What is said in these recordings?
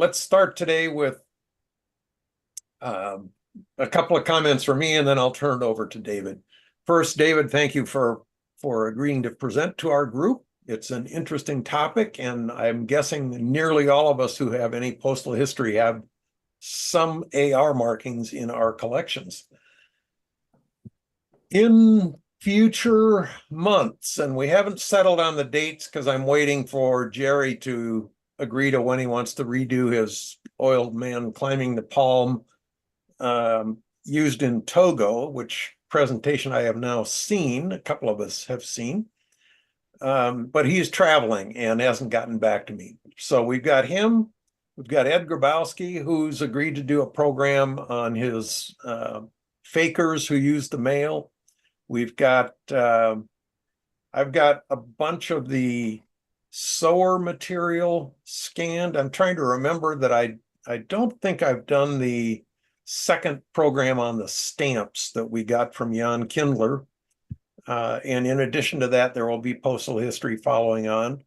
let's start today with a couple of comments from me, and then I'll turn it over to David. First, David, thank you for agreeing to present to our group. It's an interesting topic, and I'm guessing nearly all of us who have any postal history have some AR markings in our collections. In future months, and we haven't settled on the dates because I'm waiting for Jerry to agree to when he wants to redo his oiled man climbing the palm used in Togo, which presentation I have now seen, a couple of us have seen. But he's traveling and hasn't gotten back to me. So we've got him. We've got Ed Grabowski, who's agreed to do a program on his fakers who use the mail. We've got, I've got a bunch of the sewer material scanned. I'm trying to remember that I don't think I've done the second program on the stamps that we got from Jan Kindler. And in addition to that, there will be postal history following on.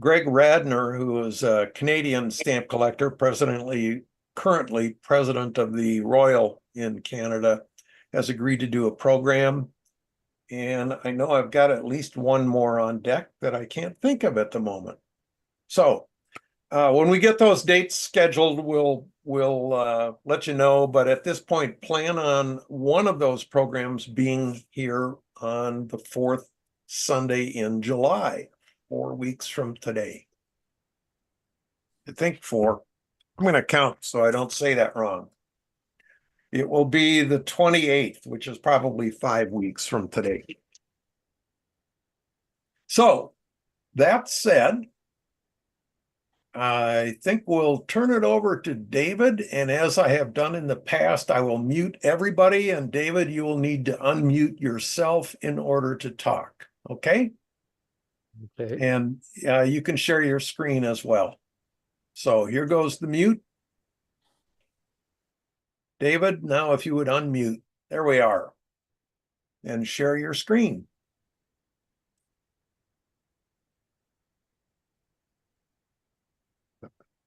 Greg Radner, who is a Canadian stamp collector, currently president of the Royal in Canada, has agreed to do a program. And I know I've got at least one more on deck that I can't think of at the moment. So when we get those dates scheduled, we'll let you know. But at this point, plan on one of those programs being here on the fourth Sunday in July, 4 weeks from today. I think 4. I'm going to count so I don't say that wrong. It will be the 28th, which is probably 5 weeks from today. So that said, I think we'll turn it over to David. And as I have done in the past, I will mute everybody. And David, you will need to unmute yourself in order to talk. Okay? Okay. And you can share your screen as well. So here goes the mute. David, now if you would unmute. There we are. And share your screen.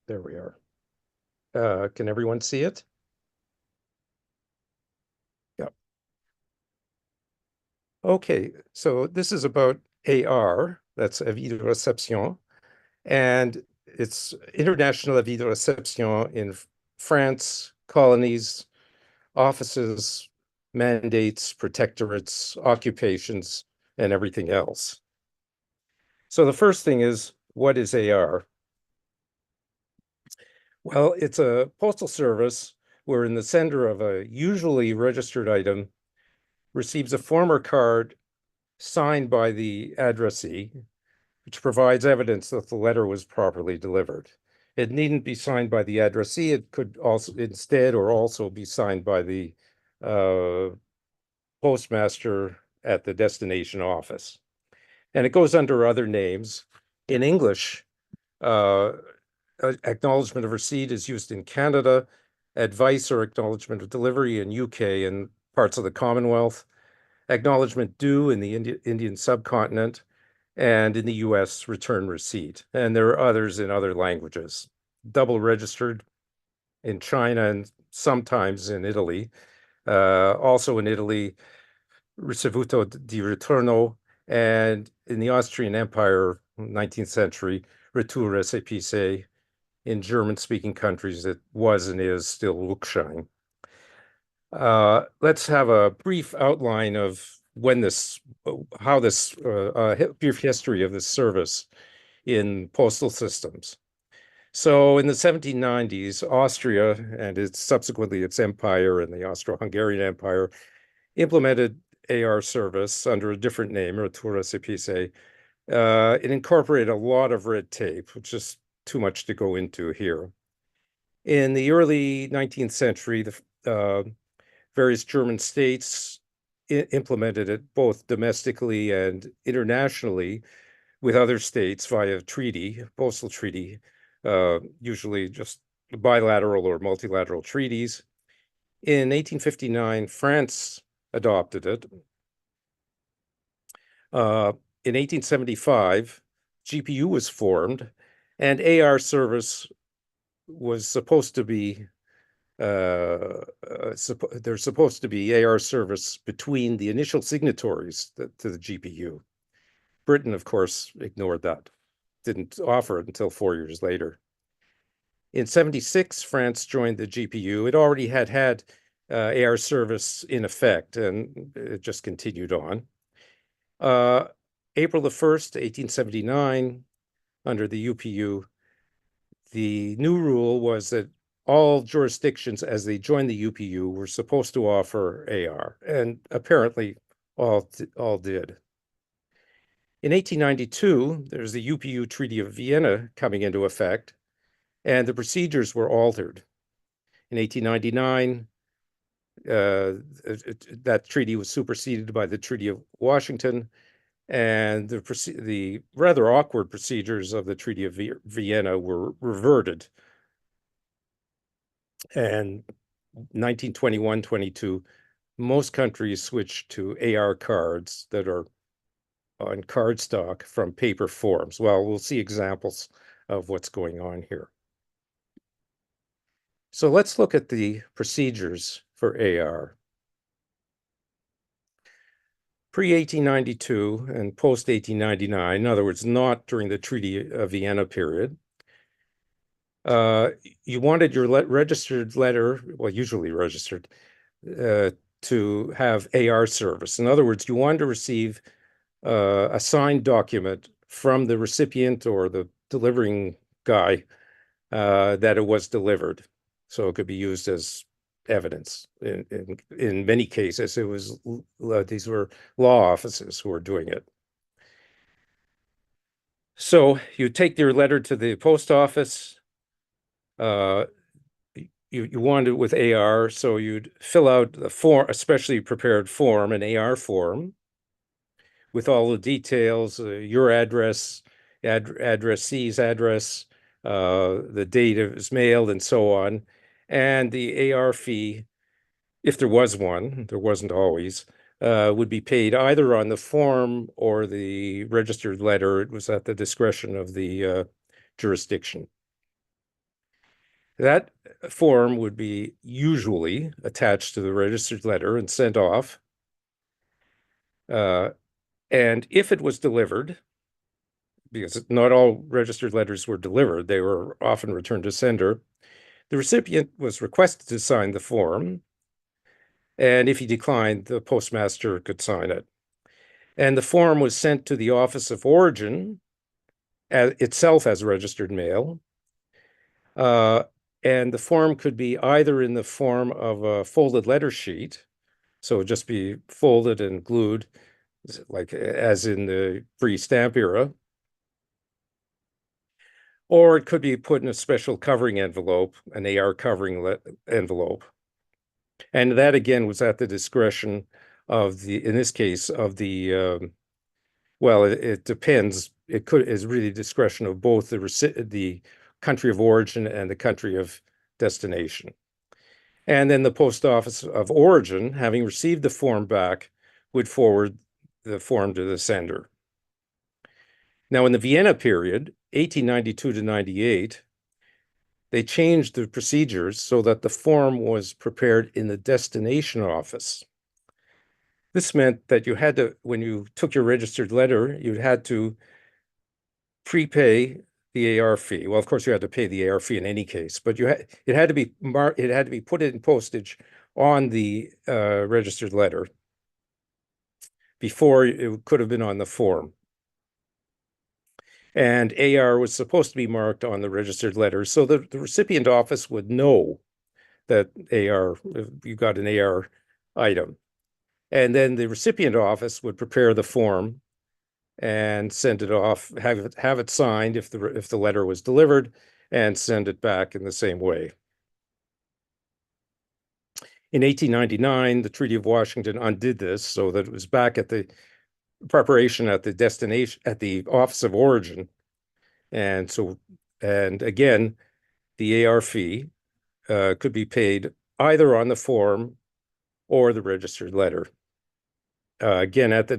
There we are. Can everyone see it? Yeah. Okay, so this is about AR, that's Avis de Réception, and it's International Avis de Réception in France, colonies, offices, mandates, protectorates, occupations, and everything else. So the first thing is, what is AR? Well, it's a postal service wherein the sender of a usually registered item receives a former card signed by the addressee, which provides evidence that the letter was properly delivered. It needn't be signed by the addressee. It could also be signed by the postmaster at the destination office. And it goes under other names. In English, acknowledgement of receipt is used in Canada, advice or acknowledgement of delivery in UK and parts of the Commonwealth, acknowledgement due in the Indian subcontinent, and in the US, return receipt. And there are others in other languages. Double registered in China and sometimes in Italy. Also in Italy, ricevuto di ritorno, and in the Austrian Empire, 19th century, retour récépissé. In German-speaking countries, it was and is still Rückschein. Let's have a brief outline of how this brief history of this service in postal systems. So in the 1790s, Austria and subsequently its empire and the Austro-Hungarian Empire implemented AR service under a different name, retour récépissé. It incorporated a lot of red tape, which is too much to go into here. In the early 19th century, the various German states implemented it both domestically and internationally with other states via treaty, postal treaty, usually just bilateral or multilateral treaties. In 1859, France adopted it. In 1875, GPU was formed, and AR service was supposed to be there's supposed to be AR service between the initial signatories to the GPU. Britain, of course, ignored that, didn't offer it until 4 years later. In 76, France joined the GPU. It already had AR service in effect, and it just continued on. April the 1st, 1879, under the UPU, the new rule was that all jurisdictions, as they joined the UPU, were supposed to offer AR, and apparently all did. In 1892, there's the UPU Treaty of Vienna coming into effect, and the procedures were altered. In 1899, that treaty was superseded by the Treaty of Washington, and the rather awkward procedures of the Treaty of Vienna were reverted. And 1921-22, most countries switched to AR cards that are on cardstock from paper forms. Well, we'll see examples of what's going on here. So let's look at the procedures for AR. Pre-1892 and post-1899, in other words, not during the Treaty of Vienna period, you wanted your registered letter, well, usually registered, to have AR service. In other words, you wanted to receive a signed document from the recipient or the delivering guy that it was delivered. So it could be used as evidence. In many cases, it was these were law offices who were doing it. So you take your letter to the post office. You wanted it with AR, so you'd fill out the form, a specially prepared form, an AR form, with all the details, your address, addressee's address, the date it was mailed, and so on, and the AR fee, if there was one, there wasn't always, would be paid either on the form or the registered letter. It was at the discretion of the jurisdiction. That form would be usually attached to the registered letter and sent off. And if it was delivered, because not all registered letters were delivered, they were often returned to sender, the recipient was requested to sign the form. And if he declined, the postmaster could sign it. And the form was sent to the office of origin, itself as registered mail. And the form could be either in the form of a folded letter sheet, so it would just be folded and glued, like as in the pre-stamp era, or it could be put in a special covering envelope, an AR covering envelope. And that again was at the discretion of in this case, of the, well, it depends. It is really discretion of both the country of origin and the country of destination. And then the post office of origin, having received the form back, would forward the form to the sender. Now, in the Vienna period, 1892 to 98, they changed the procedures so that the form was prepared in the destination office. This meant that you had to, when you took your registered letter, you had to prepay the AR fee. Well, of course, you had to pay the AR fee in any case, but it had to be put in postage on the registered letter before it could have been on the form. And AR was supposed to be marked on the registered letter so that the recipient office would know that you got an AR item. And then the recipient office would prepare the form and send it off, have it signed if the letter was delivered, and send it back in the same way. In 1899, the Treaty of Washington undid this so that it was back at the preparation at the destination, at the office of origin. And again, the AR fee could be paid either on the form or the registered letter. Again, at the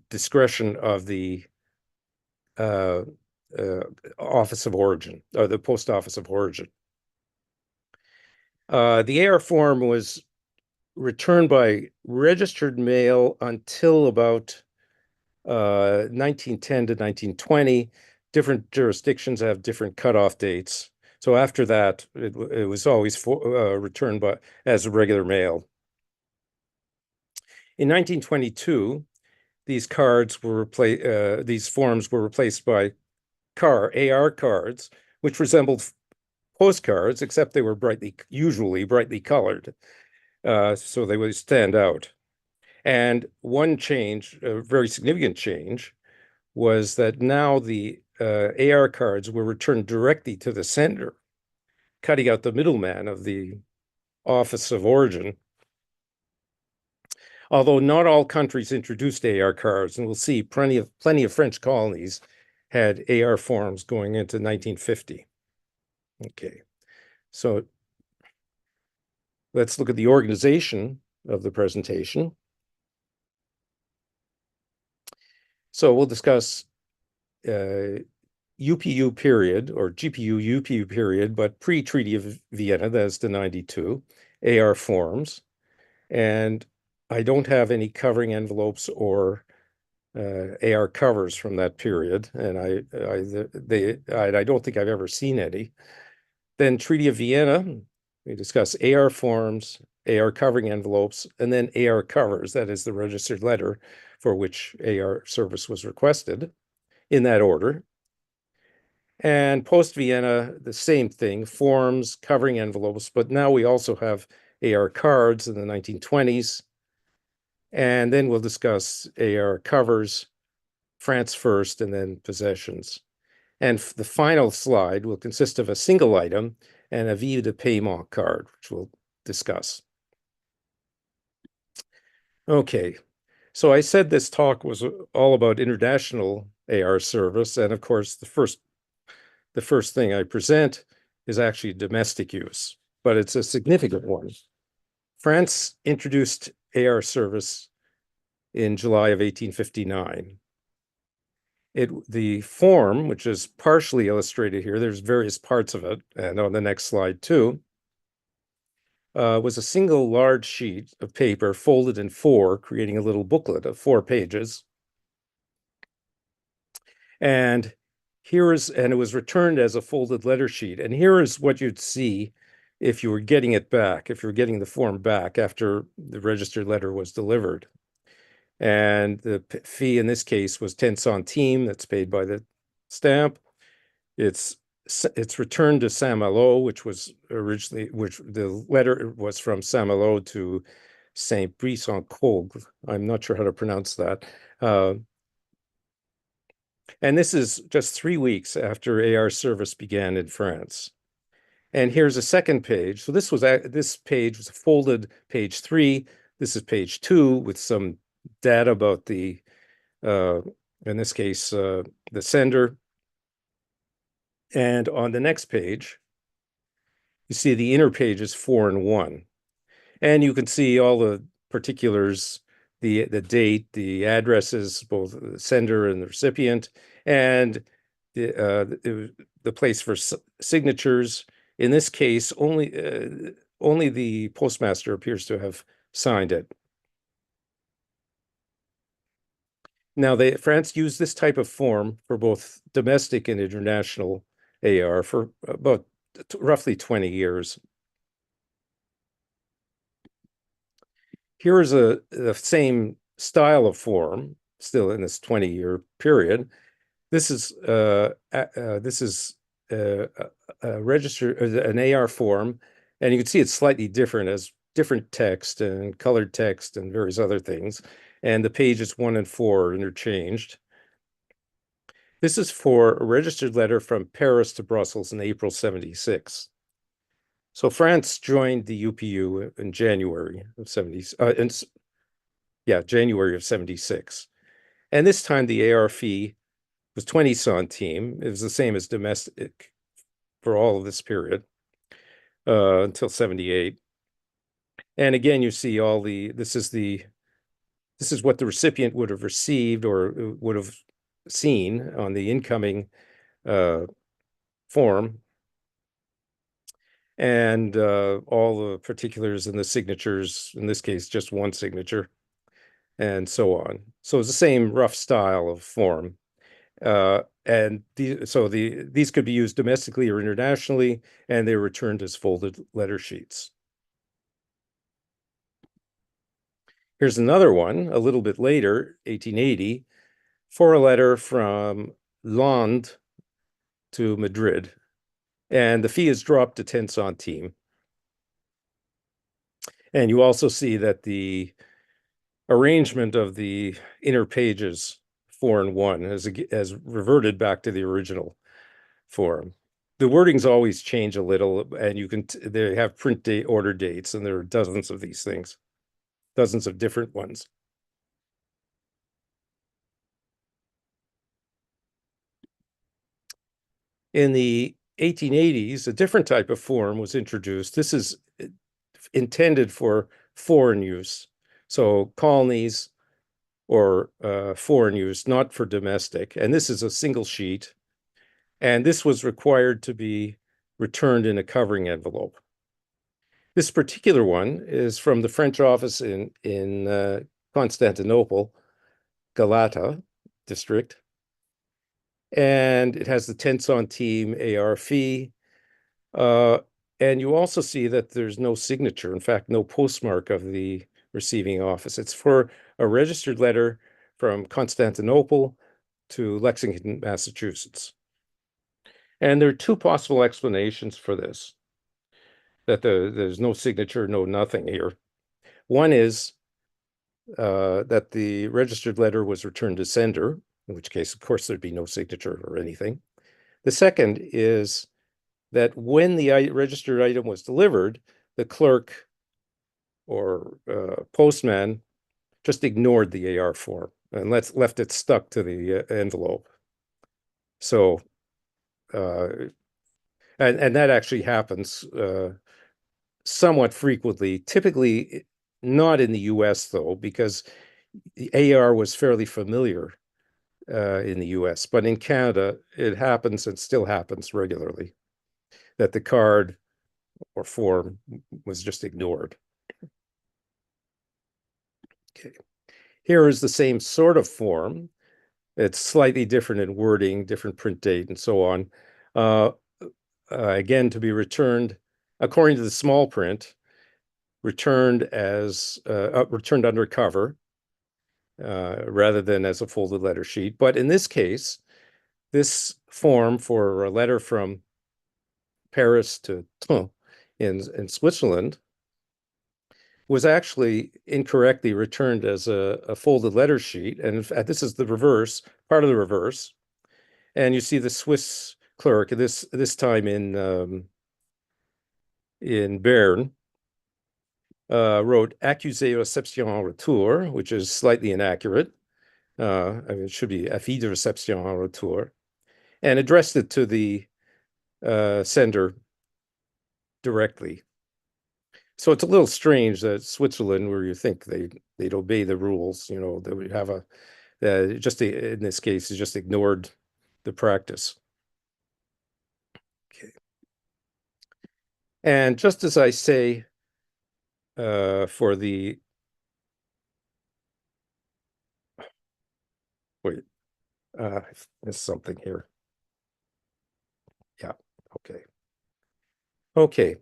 discretion of the office of origin, or the post office of origin. The AR form was returned by registered mail until about 1910 to 1920. Different jurisdictions have different cutoff dates. So after that, it was always returned as regular mail. In 1922, these forms were replaced by AR cards, which resembled postcards, except they were usually brightly colored, so they would stand out. And one change, a very significant change, was that now the AR cards were returned directly to the sender, cutting out the middleman of the office of origin. Although not all countries introduced AR cards, and we'll see plenty of French colonies had AR forms going into 1950. Okay, so let's look at the organization of the presentation. So we'll discuss UPU period or GPU UPU period, but pre-Treaty of Vienna, that's the 92, AR forms. And I don't have any covering envelopes or AR covers from that period, and I don't think I've ever seen any. Then Treaty of Vienna, we discuss AR forms, AR covering envelopes, and then AR covers, that is the registered letter for which AR service was requested, in that order. And post-Vienna, the same thing, forms, covering envelopes, but now we also have AR cards in the 1920s. And then we'll discuss AR covers, France first, and then possessions. And the final slide will consist of a single item and a visa de paiement card, which we'll discuss. Okay, so I said this talk was all about international AR service, and of course, the first thing I present is actually domestic use, but it's a significant one. France introduced AR service in July of 1859. The form, which is partially illustrated here, there's various parts of it, and on the next slide too, was a single large sheet of paper folded in four, creating a little booklet of 4 pages. And it was returned as a folded letter sheet. And here is what you'd see if you were getting it back, if you were getting the form back after the registered letter was delivered. And the fee in this case was 10 centimes. That's paid by the stamp. It's returned to Saint-Malo, which the letter was from Saint-Malo to Saint-Brice-en-Cogle. I'm not sure how to pronounce that. And this is just 3 weeks after AR service began in France. And here's a second page. So this page was folded page 3. This is page 2 with some data about in this case, the sender. And on the next page, you see the inner page is 4 and 1. And you can see all the particulars, the date, the addresses, both the sender and the recipient, and the place for signatures. In this case, only the postmaster appears to have signed it. Now, France used this type of form for both domestic and international AR for about roughly 20 years. Here is the same style of form, still in this 20-year period. This is a an AR form, and you can see it's slightly different, as different text and colored text and various other things. And the pages 1 and 4 are interchanged. This is for a registered letter from Paris to Brussels in April 76. So France joined the UPU in January of January of 76. And this time the AR fee was 20 centimes. It was the same as domestic for all of this period until 78. And again, you see this is what the recipient would have received or would have seen on the incoming form. and all the particulars and the signatures, in this case, just one signature, and so on. So it's the same rough style of form. And these could be used domestically or internationally, and they were returned as folded letter sheets. Here's another one, a little bit later, 1880, for a letter from Lond to Madrid, and the fee is dropped to 10 centimes. And you also see that the arrangement of the inner pages, 4 and 1, has reverted back to the original form. The wordings always change a little, and they have print date, order dates, and there are dozens of these things, dozens of different ones. In the 1880s, a different type of form was introduced. This is intended for foreign use, so colonies or foreign use, not for domestic. And this is a single sheet, and this was required to be returned in a covering envelope. This particular one is from the French office in Constantinople, Galata district, and it has the 10 centime AR fee. And you also see that there's no signature, in fact, no postmark of the receiving office. It's for a registered letter from Constantinople to Lexington, Massachusetts. And there are two possible explanations for this, that there's no signature, no nothing here. One is that the registered letter was returned to sender, in which case, of course, there'd be no signature or anything. The second is that when the registered item was delivered, the clerk or postman just ignored the AR form and left it stuck to the envelope. So, and that actually happens somewhat frequently, typically not in the US though, because the AR was fairly familiar in the US, but in Canada, it happens and still happens regularly that the card or form was just ignored. Okay. Here is the same sort of form. It's slightly different in wording, different print date, and so on. Again, to be returned, according to the small print, returned under cover rather than as a folded letter sheet. But in this case, this form for a letter from Paris to in Switzerland was actually incorrectly returned as a folded letter sheet. And in fact, this is the reverse, part of the reverse. And you see the Swiss clerk, this time in Bern, wrote accusé réception en retour, which is slightly inaccurate. I mean, it should be Avis de réception en retour, and addressed it to the sender directly. So it's a little strange that Switzerland, where you think they'd obey the rules, they would have just in this case, just ignored the practice. Okay. And just as I say, for the wait, there's something here. Yeah. Okay. Okay.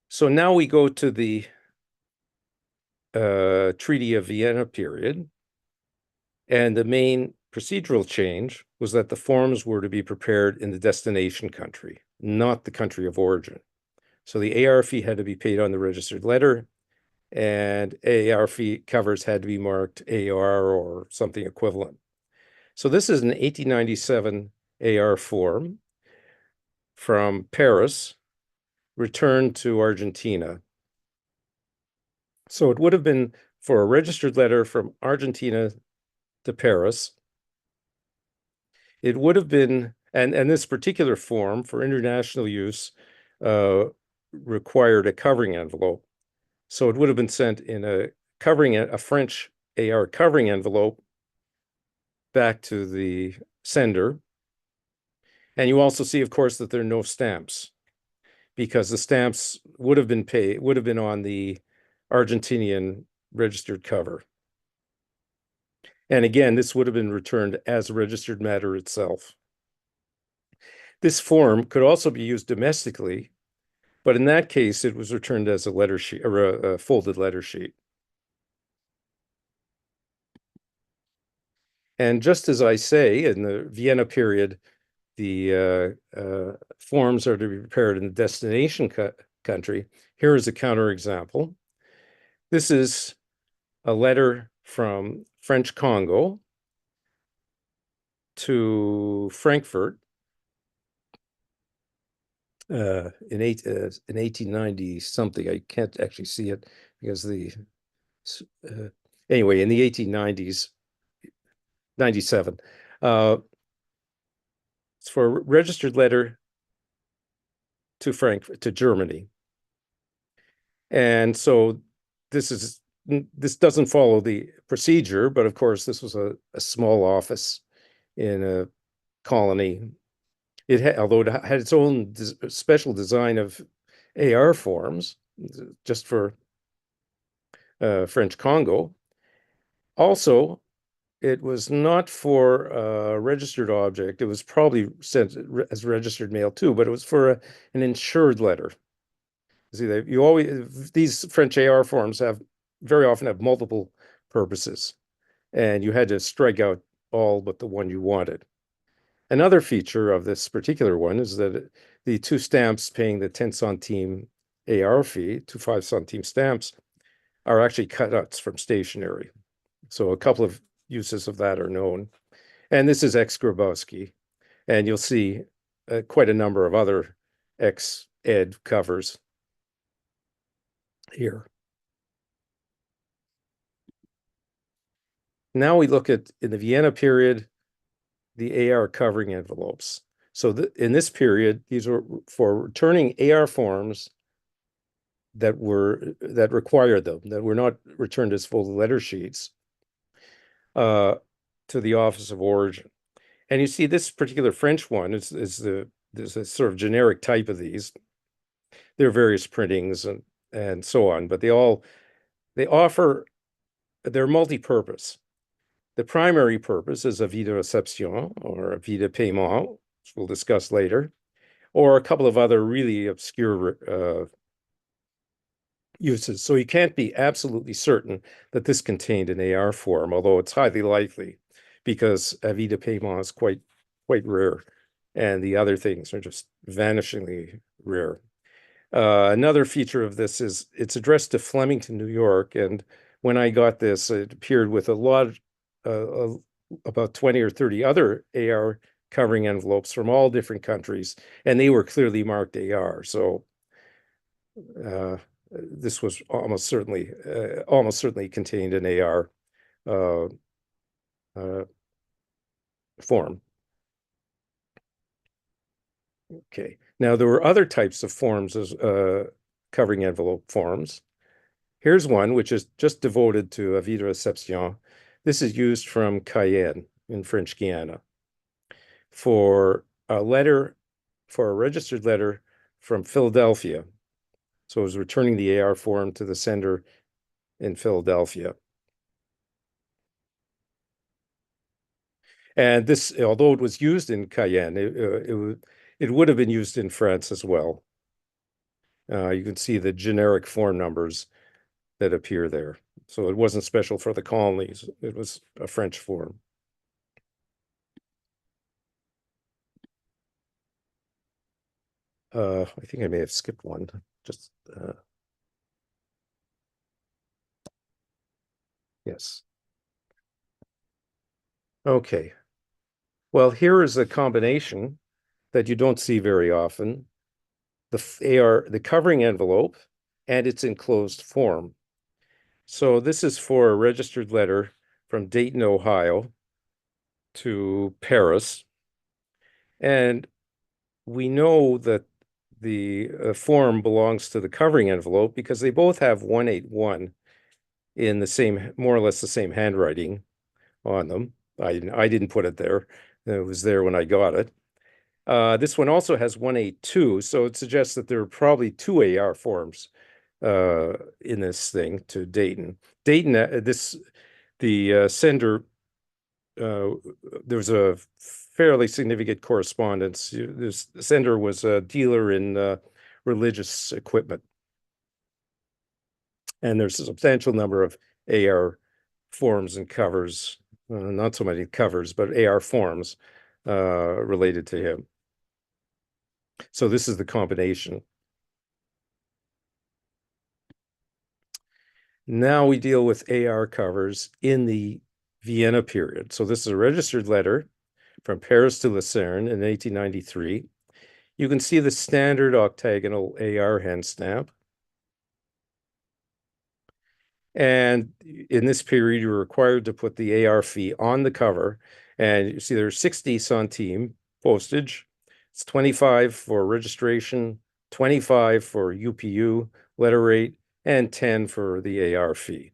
So now we go to the Treaty of Vienna period, and the main procedural change was that the forms were to be prepared in the destination country, not the country of origin. So the AR fee had to be paid on the registered letter, and AR fee covers had to be marked AR or something equivalent. So this is an 1897 AR form from Paris, returned to Argentina. So it would have been for a registered letter from Argentina to Paris. It would have been, and this particular form for international use required a covering envelope. So it would have been sent in a French AR covering envelope back to the sender. And you also see, of course, that there are no stamps. because the stamps would have been on the Argentinian registered cover. And again, this would have been returned as registered matter itself. This form could also be used domestically, but in that case, it was returned as a letter sheet or a folded letter sheet. And just as I say, in the Vienna period, the forms are to be prepared in the destination country. Here is a counterexample. This is a letter from French Congo to Frankfurt in 1890 something. I can't actually see it because anyway, in the 1890s, 97. It's for a registered letter to Frankfurt, to Germany. And so this doesn't follow the procedure, but of course, this was a small office in a colony. Although it had its own special design of AR forms, just for French Congo. Also, it was not for a registered object. It was probably sent as registered mail too, but it was for an insured letter. See, these French AR forms very often have multiple purposes, and you had to strike out all but the one you wanted. Another feature of this particular one is that the two stamps paying the 10 centime AR fee, two 5 centime stamps, are actually cutouts from stationery. So a couple of uses of that are known. And this is ex-Grabowski. And you'll see quite a number of other ex-Ed covers here. Now we look at, in the Vienna period, the AR covering envelopes. So in this period, these were for returning AR forms that required them, that were not returned as full letter sheets to the Office of Origin. And you see this particular French one there's a sort of generic type of these. There are various printings and so on, but they're multi-purpose. The primary purpose is avis de réception or avis de paiement, which we'll discuss later, or a couple of other really obscure uses. So you can't be absolutely certain that this contained an AR form, although it's highly likely because avis de paiement is quite rare, and the other things are just vanishingly rare. Another feature of this is it's addressed to Flemington, New York, and when I got this, it appeared with a lot about 20 or 30 other AR covering envelopes from all different countries, and they were clearly marked AR. So this was almost certainly contained an AR form. Okay. Now there were other types of forms as covering envelope forms. Here's one which is just devoted to avis de réception. This is used from Cayenne in French Guiana for a registered letter from Philadelphia. So it was returning the AR form to the sender in Philadelphia. And this, although it was used in Cayenne, it would have been used in France as well. You can see the generic form numbers that appear there. So it wasn't special for the colonies. It was a French form. I think I may have skipped one. Just yes. Okay. Well, here is a combination that you don't see very often. The covering envelope and its enclosed form. So this is for a registered letter from Dayton, Ohio to Paris. And we know that the form belongs to the covering envelope because they both have 181 in the same, more or less the same handwriting on them. I didn't put it there. It was there when I got it. This one also has 1A2, so it suggests that there are probably two AR forms in this thing to Dayton. Dayton, the sender, there was a fairly significant correspondence. The sender was a dealer in religious equipment. And there's a substantial number of AR forms and covers, not so many covers, but AR forms related to him. So this is the combination. Now we deal with AR covers in the Vienna period. So this is a registered letter from Paris to Lucerne in 1893. You can see the standard octagonal AR hand stamp. And in this period, you're required to put the AR fee on the cover. And you see there's 60 centime postage. It's 25 for registration, 25 for UPU letter rate, and 10 for the AR fee.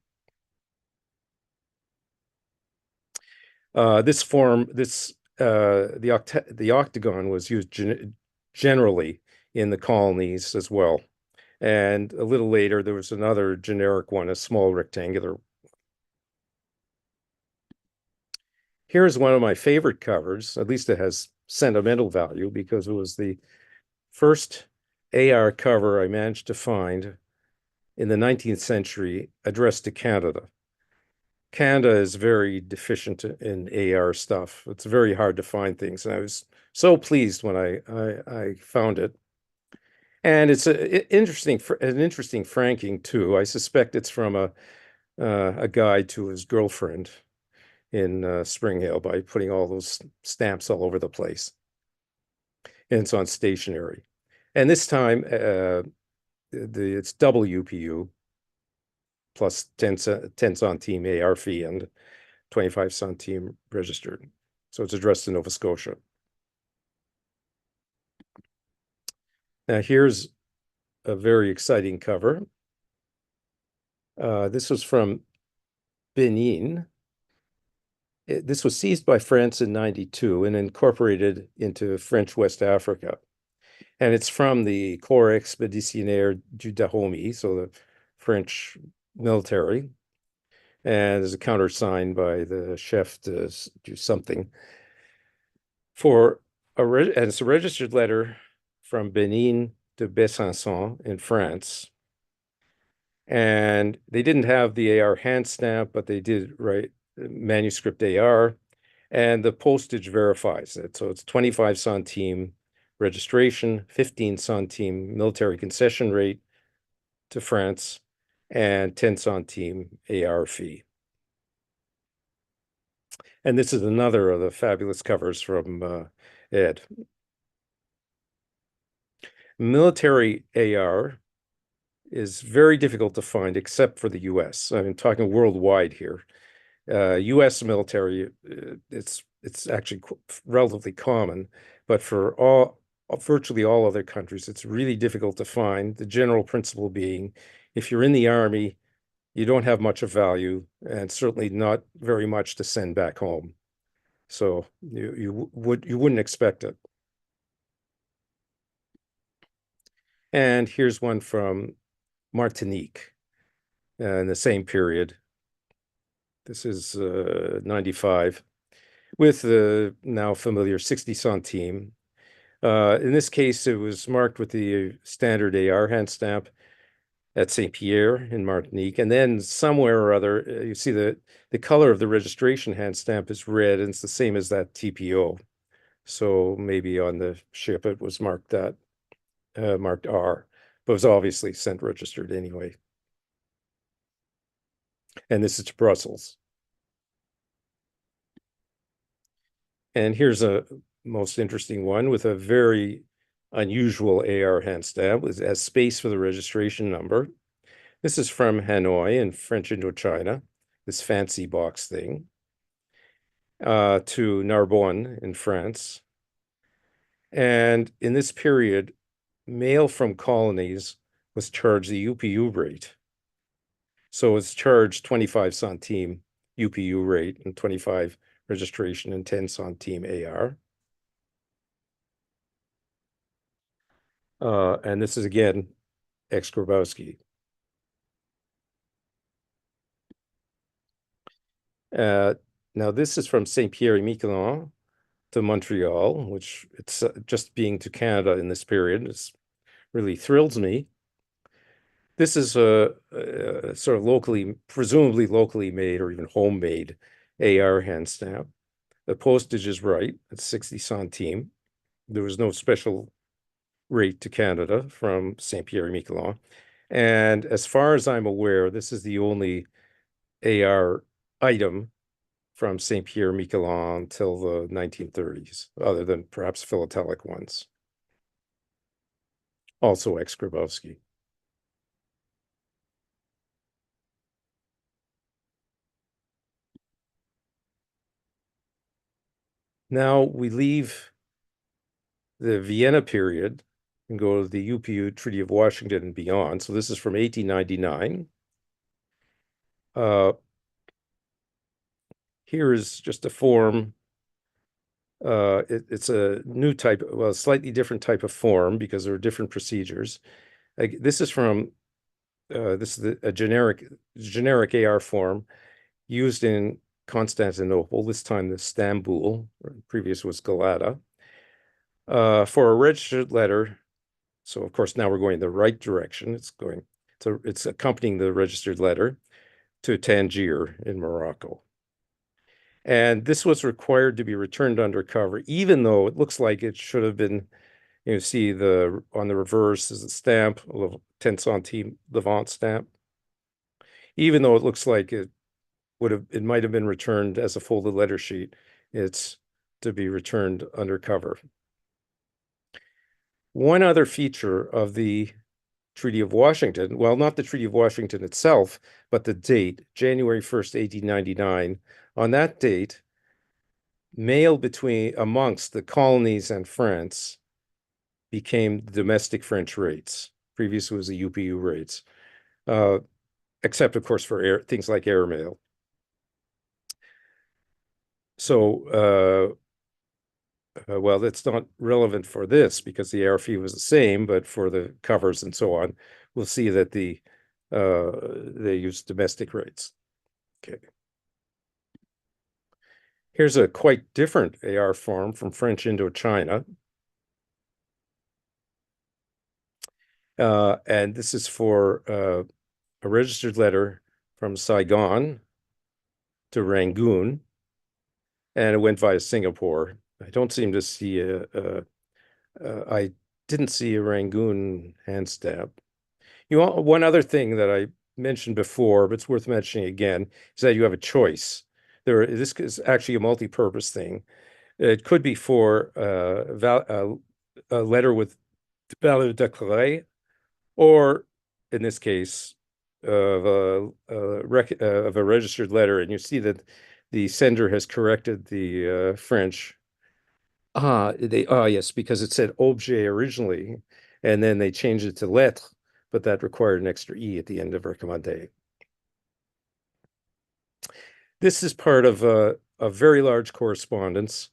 This form, the octagon was used generally in the colonies as well. And a little later, there was another generic one, a small rectangular. Here's one of my favorite covers. At least it has sentimental value because it was the first AR cover I managed to find in the 19th century addressed to Canada. Canada is very deficient in AR stuff. It's very hard to find things. And I was so pleased when I found it. And it's an interesting franking too. I suspect it's from a guide to his girlfriend in Spring Hill by putting all those stamps all over the place. And it's on stationery. And this time, it's double UPU plus 10 centime AR fee and 25 centime registered. So it's addressed to Nova Scotia. Now here's a very exciting cover. This was from Benin. This was seized by France in 92 and incorporated into French West Africa. And it's from the Corps Expéditionnaire du Dahomey, so the French military. And there's a countersign by the chef to do something. And it's a registered letter from Benin to Besançon in France. And they didn't have the AR hand stamp, but they did write manuscript AR, and the postage verifies it. So it's 25 centime registration, 15 centime military concession rate to France, and 10 centime AR fee. And this is another of the fabulous covers from Ed. Military AR is very difficult to find except for the US. I'm talking worldwide here. US military, it's actually relatively common, but for virtually all other countries, it's really difficult to find. The general principle being, if you're in the army, you don't have much of value, and certainly not very much to send back home. So you wouldn't expect it. And here's one from Martinique in the same period. This is 95 with the now familiar 60 centime. In this case, it was marked with the standard AR hand stamp at Saint Pierre in Martinique. And then somewhere or other, you see the color of the registration hand stamp is red, and it's the same as that TPO. So maybe on the ship it was marked marked R, but it was obviously sent registered anyway. And this is to Brussels. And here's a most interesting one with a very unusual AR hand stamp. It has space for the registration number. This is from Hanoi in French Indochina, this fancy box thing, to Narbonne in France. And in this period, mail from colonies was charged the UPU rate. So it's charged 25 centime UPU rate and 25 registration and 10 centime AR. And this is again ex-Grabowski. Now this is from Saint Pierre et Miquelon to Montreal, which it's just being to Canada in this period. It's really thrills me. This is a sort of locally, presumably locally made or even homemade AR hand stamp. The postage is right, it's 60 centime. There was no special rate to Canada from Saint Pierre et Miquelon. And as far as I'm aware, this is the only AR item from Saint Pierre Miquelon till the 1930s, other than perhaps philatelic ones. Also ex-Grabowski. Now we leave the Vienna period and go to the UPU Treaty of Washington and beyond. So this is from 1899. Here is just a form. It's a new type, well, a slightly different type of form because there are different procedures. This is from this is a generic AR form used in Constantinople, this time the Stamboul, previous was Galata, for a registered letter. So of course now we're going the right direction. It's accompanying the registered letter to Tangier in Morocco. And this was required to be returned under cover, even though it looks like it should have been, you see on the reverse is a stamp, a 10 centime Levant stamp. Even though it looks like it might have been returned as a folded letter sheet, it's to be returned under cover. One other feature of the Treaty of Washington, well, not the Treaty of Washington itself, but the date, January 1st, 1899. On that date, mail amongst the colonies and France became domestic French rates. Previously was the UPU rates, except of course for things like airmail. So, well, that's not relevant for this because the air fee was the same, but for the covers and so on, we'll see that they use domestic rates. Okay. Here's a quite different AR form from French Indochina. And this is for a registered letter from Saigon to Rangoon, and it went via Singapore. I don't seem to see I didn't see a Rangoon hand stamp. One other thing that I mentioned before, but it's worth mentioning again, is that you have a choice. This is actually a multi-purpose thing. It could be for a letter with valeur déclarée, or in this case, of a registered letter, and you see that the sender has corrected the French. Yes, because it said objet originally, and then they changed it to lettre, but that required an extra E at the end of recommandé. This is part of a very large correspondence,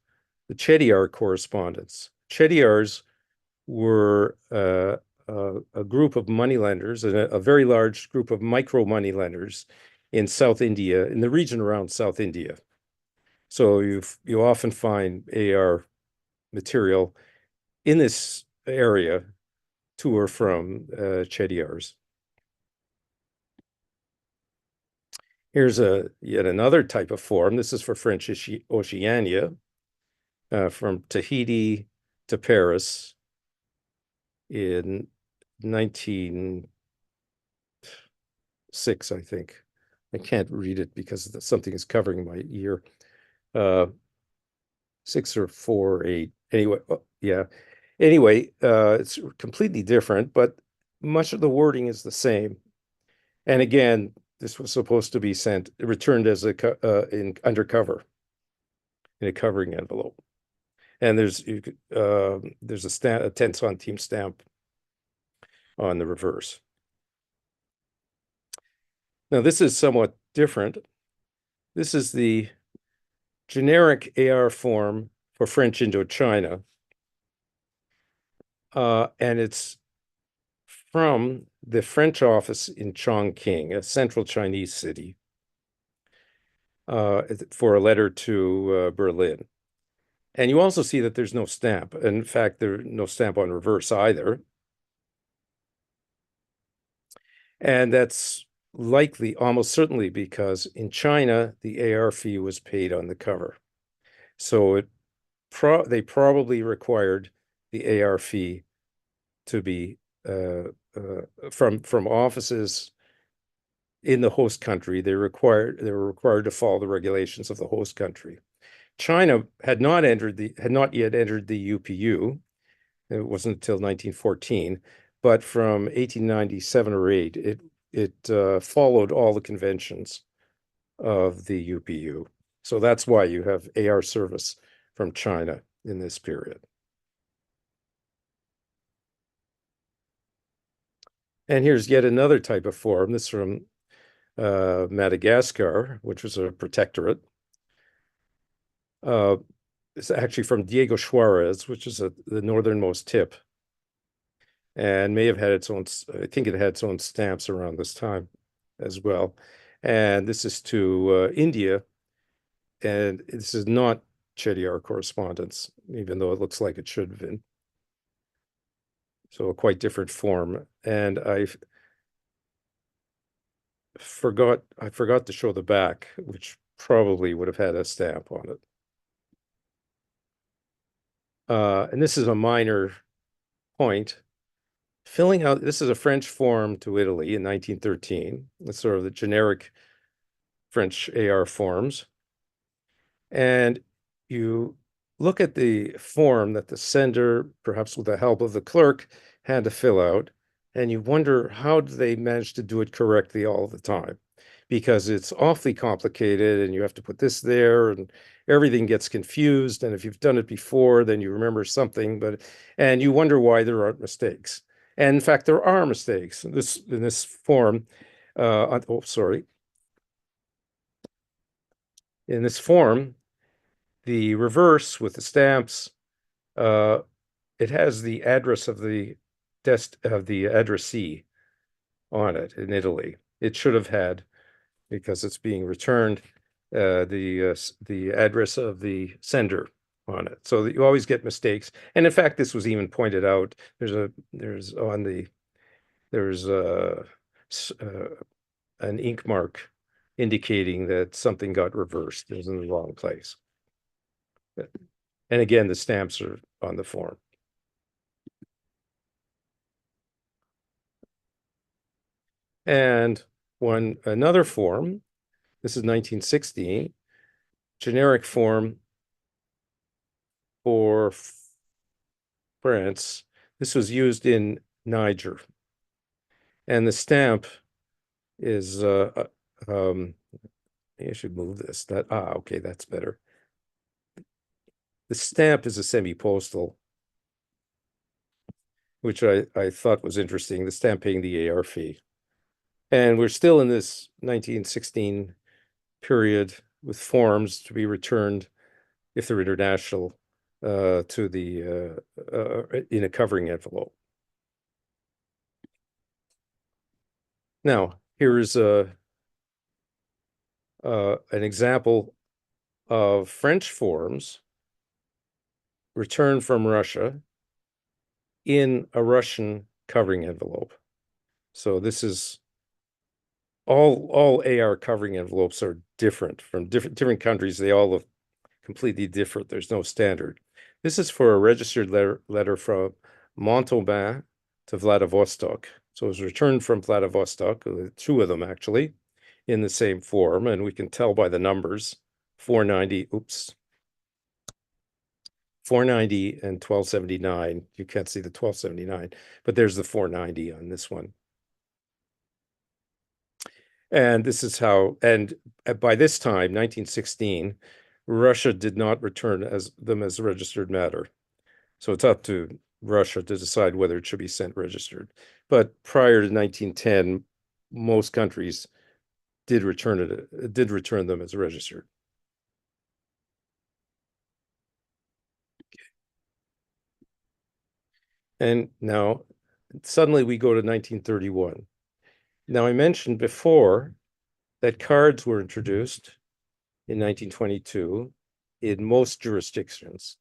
the Chédiar correspondence. Chédiars were a group of moneylenders, and a very large group of micro moneylenders in South India, in the region around South India. So you often find AR material in this area to or from Chédiars. Here's yet another type of form. This is for French Oceania, from Tahiti to Paris in 1906, I think. I can't read it because something is covering my ear. 6 or 4, 8. Anyway, yeah. Anyway, it's completely different, but much of the wording is the same. And again, this was supposed to be returned as in undercover in a covering envelope. And there's a 10 centime stamp on the reverse. Now this is somewhat different. This is the generic AR form for French Indochina. And it's from the French office in Chongqing, a central Chinese city, for a letter to Berlin. And you also see that there's no stamp. In fact, there's no stamp on reverse either. And that's likely, almost certainly, because in China, the AR fee was paid on the cover. So they probably required the AR fee to be from offices in the host country. They were required to follow the regulations of the host country. China had not yet entered the UPU. It wasn't until 1914, but from 1897 or 8, it followed all the conventions of the UPU. So that's why you have AR service from China in this period. And here's yet another type of form. This is from Madagascar, which was a protectorate. It's actually from Diego Suarez, which is the northernmost tip, and may have had its own, I think it had its own stamps around this time as well. And this is to India, and this is not Chediar correspondence, even though it looks like it should have been. So a quite different form. And I forgot to show the back, which probably would have had a stamp on it. And this is a minor point. Filling out, this is a French form to Italy in 1913. It's sort of the generic French AR forms. And you look at the form that the sender, perhaps with the help of the clerk, had to fill out, and you wonder how do they manage to do it correctly all the time? Because it's awfully complicated, and you have to put this there, and everything gets confused. And if you've done it before, then you remember something, and you wonder why there aren't mistakes. And in fact, there are mistakes in this form. Sorry. In this form, the reverse with the stamps, it has the address of the addressee on it in Italy. It should have had, because it's being returned, the address of the sender on it. So that you always get mistakes. And in fact, this was even pointed out. There's an ink mark indicating that something got reversed. It was in the wrong place. And again, the stamps are on the form. And another form, this is 1916, generic form for France. This was used in Niger. And the stamp is, I should move this. Okay, that's better. The stamp is a semi-postal, which I thought was interesting, the stamp paying the AR fee. And we're still in this 1916 period with forms to be returned, if they're international, to the in a covering envelope. Now, here's an example of French forms returned from Russia in a Russian covering envelope. So this is all AR covering envelopes are different from different countries. They all look completely different. There's no standard. This is for a registered letter from Montauban to Vladivostok. So it was returned from Vladivostok, two of them actually, in the same form, and we can tell by the numbers, 490, 490 and 1279. You can't see the 1279, but there's the 490 on this one. And this is how, and by this time, 1916, Russia did not return them as registered matter. So it's up to Russia to decide whether it should be sent registered. But prior to 1910, most countries did return them as registered. And now suddenly we go to 1931. Now I mentioned before that cards were introduced in 1922 in most jurisdictions,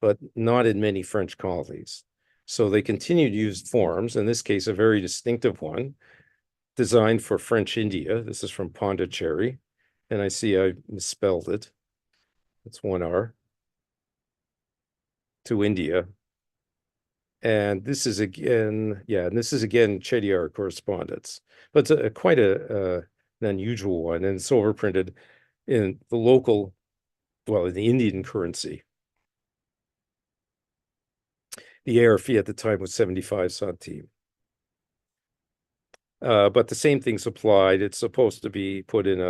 but not in many French colonies. So they continued to use forms, in this case, a very distinctive one, designed for French India. This is from Pondicherry, and I see I misspelled it. It's one R, to India. And this is again, yeah, and this is again Chediar correspondence, but it's quite an unusual one, and it's overprinted in the local, well, in the Indian currency. The AR fee at the time was 75 centime. But the same thing's applied. It's supposed to be put in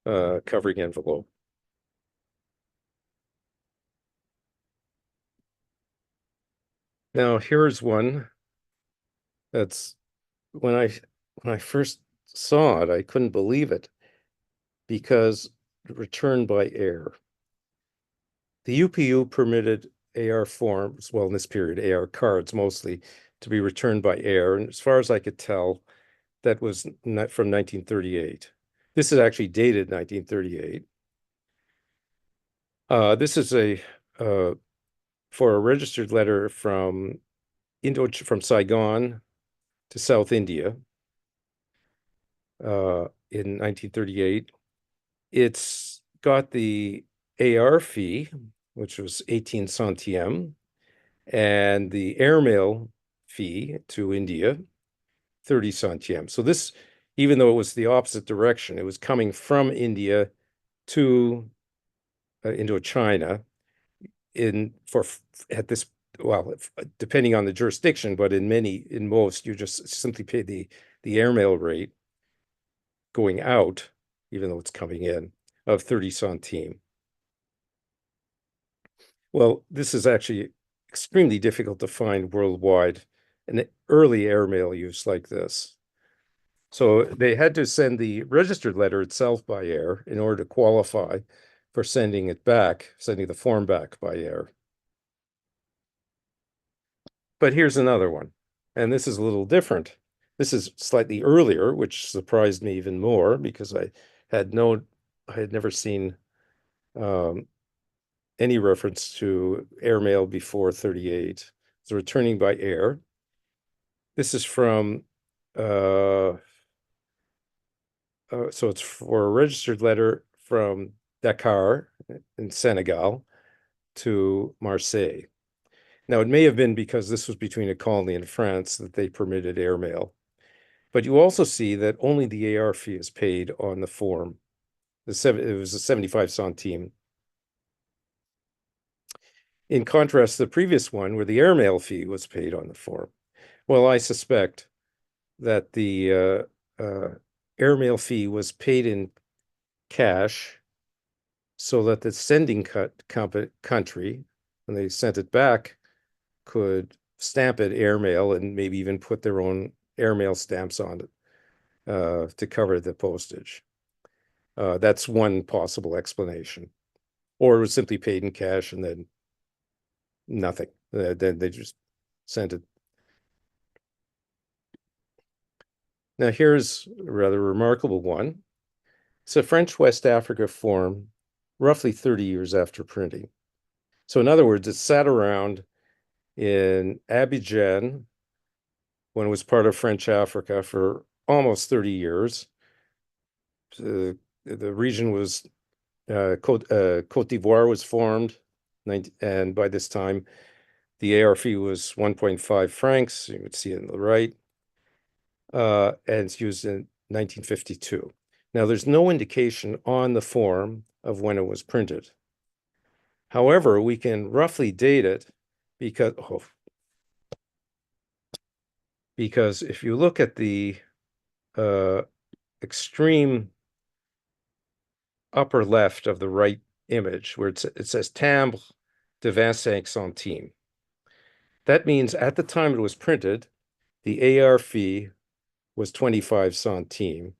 a covering envelope. Now here's one that's when I first saw it, I couldn't believe it because returned by air. The UPU permitted AR forms, well, in this period, AR cards mostly, to be returned by air. And as far as I could tell, that was not from 1938. This is actually dated 1938. This is for a registered letter from Saigon to South India in 1938. It's got the AR fee, which was 18 centime, and the airmail fee to India, 30 centime. So this, even though it was the opposite direction, it was coming from India to Indochina at this, well, depending on the jurisdiction, but in most, you just simply pay the airmail rate going out, even though it's coming in, of 30 centime. Well, this is actually extremely difficult to find worldwide, an early airmail use like this. So they had to send the registered letter itself by air in order to qualify for sending the form back by air. But here's another one, and this is a little different. This is slightly earlier, which surprised me even more because I had never seen any reference to airmail before 38. So returning by air. This is from so it's for a registered letter from Dakar in Senegal to Marseille. Now, it may have been because this was between a colony and France that they permitted airmail. But you also see that only the AR fee is paid on the form. It was a 75 centime. In contrast to the previous one, where the airmail fee was paid on the form. Well, I suspect that the airmail fee was paid in cash so that the sending country, when they sent it back, could stamp it airmail and maybe even put their own airmail stamps on it to cover the postage. That's one possible explanation. Or it was simply paid in cash and then nothing. Then they just sent it. Now here's a rather remarkable one. It's a French West Africa form, roughly 30 years after printing. So in other words, it sat around in Abidjan when it was part of French Africa for almost 30 years. The region was Cote d'Ivoire was formed, and by this time, the AR fee was 1.5 francs. You would see it on the right. And it's used in 1952. Now, there's no indication on the form of when it was printed. However, we can roughly date it because if you look at the extreme upper left of the right image, where it says timbre de 25 centimes. That means at the time it was printed, the AR fee was 25 centime.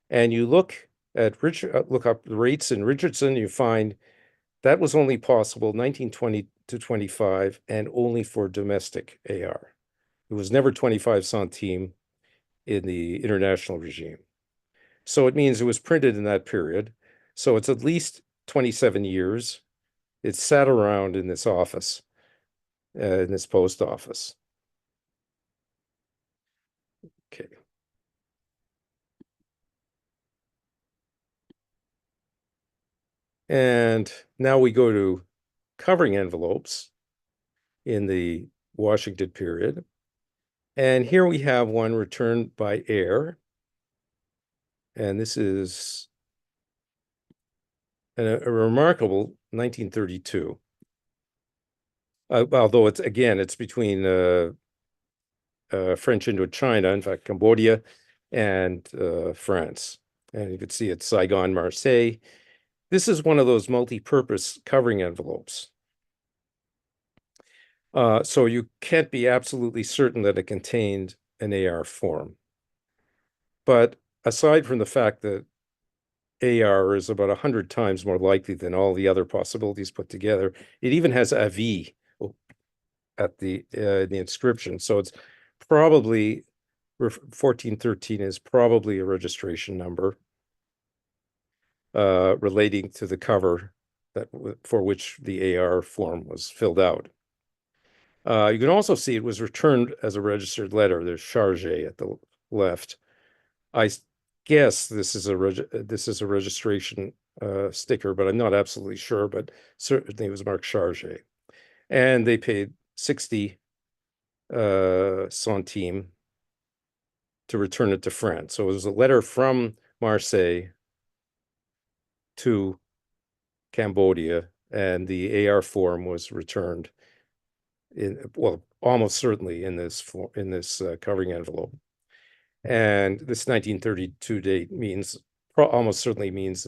And you look up the rates in Richardson, you find that was only possible 1920 to 25 and only for domestic AR. It was never 25 centimes in the international regime. So it means it was printed in that period. So it's at least 27 years. It sat around in this office, in this post office. Okay. And now we go to covering envelopes in the Washington period. And here we have one returned by air. And this is a remarkable 1932. Although it's between French Indochina, in fact, Cambodia and France. And you can see it's Saigon, Marseille. This is one of those multi-purpose covering envelopes. So you can't be absolutely certain that it contained an AR form. But aside from the fact that AR is about 100 times more likely than all the other possibilities put together, it even has Avis at the inscription. So it's probably 1413 is probably a registration number relating to the cover for which the AR form was filled out. You can also see it was returned as a registered letter. There's charge at the left. I guess this is a registration sticker, but I'm not absolutely sure. But certainly it was marked charge, and they paid 60 centimes to return it to France. So it was a letter from Marseille to Cambodia, and the AR form was returned almost certainly in this covering envelope. And this 1932 date almost certainly means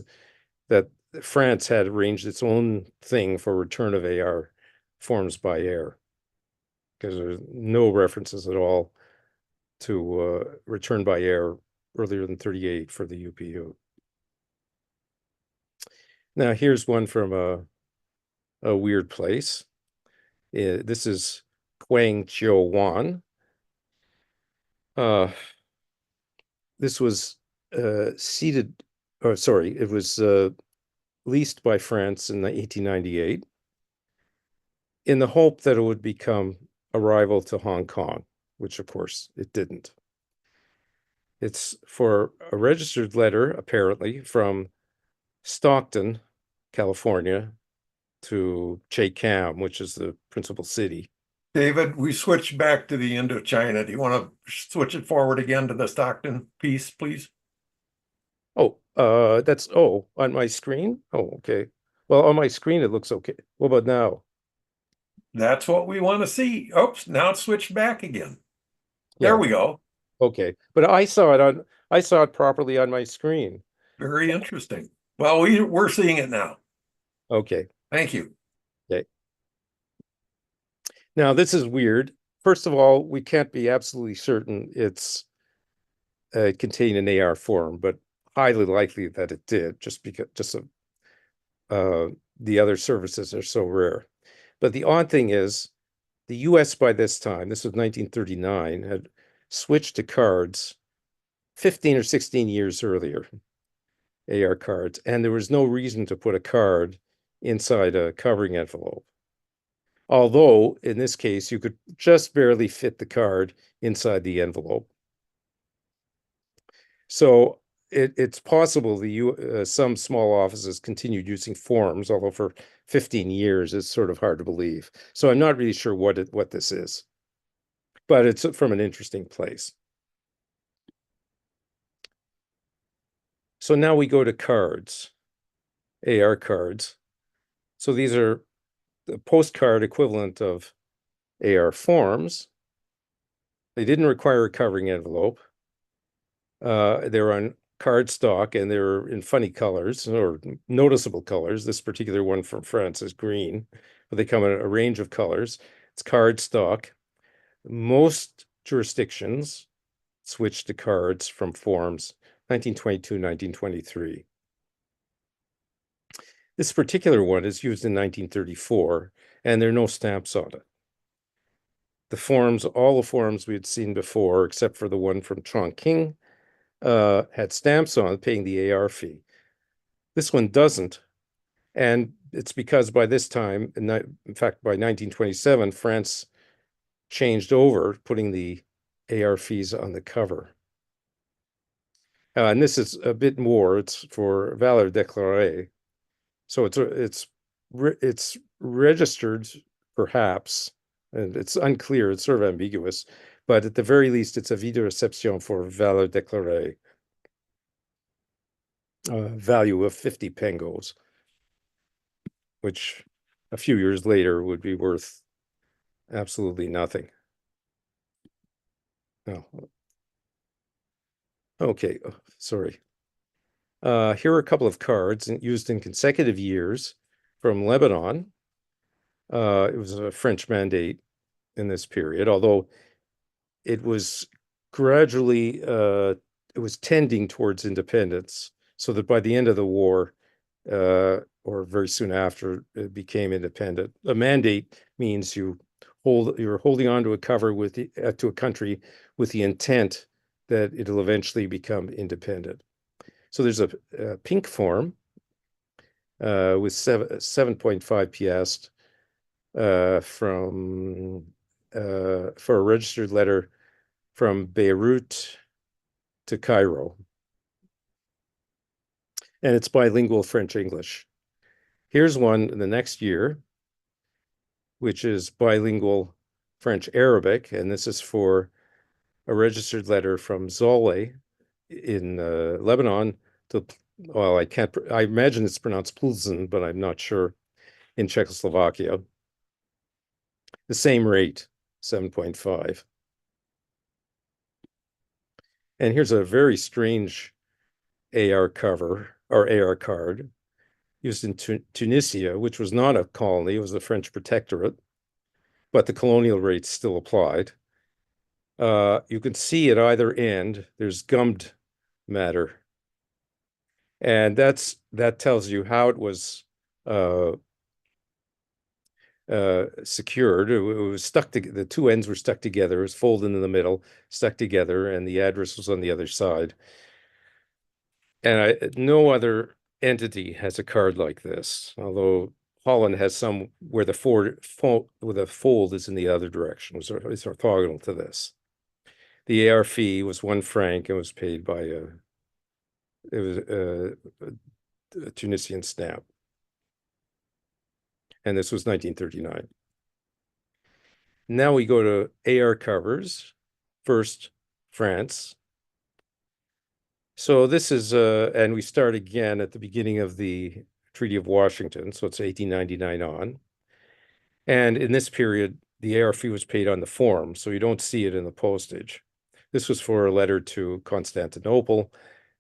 that France had arranged its own thing for return of AR forms by air, because there's no references at all to return by air earlier than 38 for the UPU. Now here's one from a weird place. This is Guangzhou Wan. This was it was leased by France in 1898 in the hope that it would become a rival to Hong Kong, which of course it didn't. It's for a registered letter, apparently, from Stockton, California, to Cheikam, which is the principal city. David, we switched back to the Indochina. Do you want to switch it forward again to the Stockton piece, please? Oh, on my screen? Oh, okay. Well, on my screen it looks okay. What about now? That's what we want to see. Oops, now it's switched back again. Yeah. There we go. Okay. But I saw it properly on my screen. Very interesting. Well, we're seeing it now. Okay. Thank you. Okay. Now this is weird. First of all, we can't be absolutely certain it's contained an AR form, but highly likely that it did, just because the other services are so rare. But the odd thing is, the US by this time, this was 1939, had switched to cards 15 or 16 years earlier, AR cards, and there was no reason to put a card inside a covering envelope. Although, in this case, you could just barely fit the card inside the envelope. So it's possible some small offices continued using forms, although for 15 years, it's sort of hard to believe. So I'm not really sure what this is, but it's from an interesting place. So now we go to cards, AR cards. So these are the postcard equivalent of AR forms. They didn't require a covering envelope. They're on cardstock, and they're in funny colors or noticeable colors. This particular one from France is green, but they come in a range of colors. It's cardstock. Most jurisdictions switched to cards from forms 1922, 1923. This particular one is used in 1934, and there are no stamps on it. The forms, all the forms we had seen before, except for the one from Chongqing, had stamps on it paying the AR fee. This one doesn't, and it's because by this time, in fact, by 1927, France changed over, putting the AR fees on the cover. And this is a bit more. It's for valeur déclarée, so it's registered, perhaps, and it's unclear. It's sort of ambiguous, but at the very least, it's avis de réception for valeur déclarée, value of 50 pengos, which a few years later would be worth absolutely nothing. Oh, okay, sorry. Here are a couple of cards used in consecutive years from Lebanon. It was a French mandate in this period, although it was gradually, it was tending towards independence, so that by the end of the war, or very soon after, it became independent. A mandate means you're holding on to a cover to a country with the intent that it'll eventually become independent. So there's a pink form with 7.5 piastres for a registered letter from Beirut to Cairo. And it's bilingual French-English. Here's one in the next year, which is bilingual French-Arabic, and this is for a registered letter from Zolé in Lebanon to, well, I imagine it's pronounced Plzen, but I'm not sure, in Czechoslovakia. The same rate, 7.5. And here's a very strange AR cover, or AR card, used in Tunisia, which was not a colony, it was a French protectorate, but the colonial rates still applied. You can see at either end, there's gummed matter. And that tells you how it was secured. It was stuck to the two ends were stuck together. It was folded in the middle, stuck together, and the address was on the other side. And no other entity has a card like this, although Holland has some where the fold is in the other direction. It's orthogonal to this. The AR fee was 1 franc and was paid by a Tunisian stamp. And this was 1939. Now we go to AR covers. First, France. So this is, and we start again at the beginning of the Treaty of Washington, so it's 1899 on. And in this period, the AR fee was paid on the form, so you don't see it in the postage. This was for a letter to Constantinople,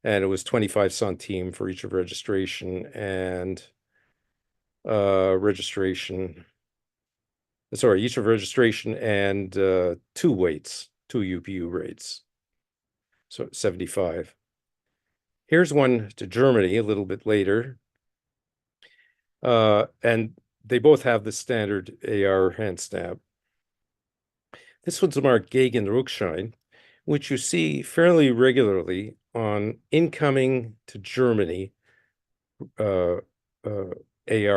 and it was 25 centimes for each of registration and each of registration and 2 weights, 2 UPU rates, so 75. Here's one to Germany a little bit later. And they both have the standard AR hand stamp. This one's marked Gegenrückschein, which you see fairly regularly on incoming to Germany AR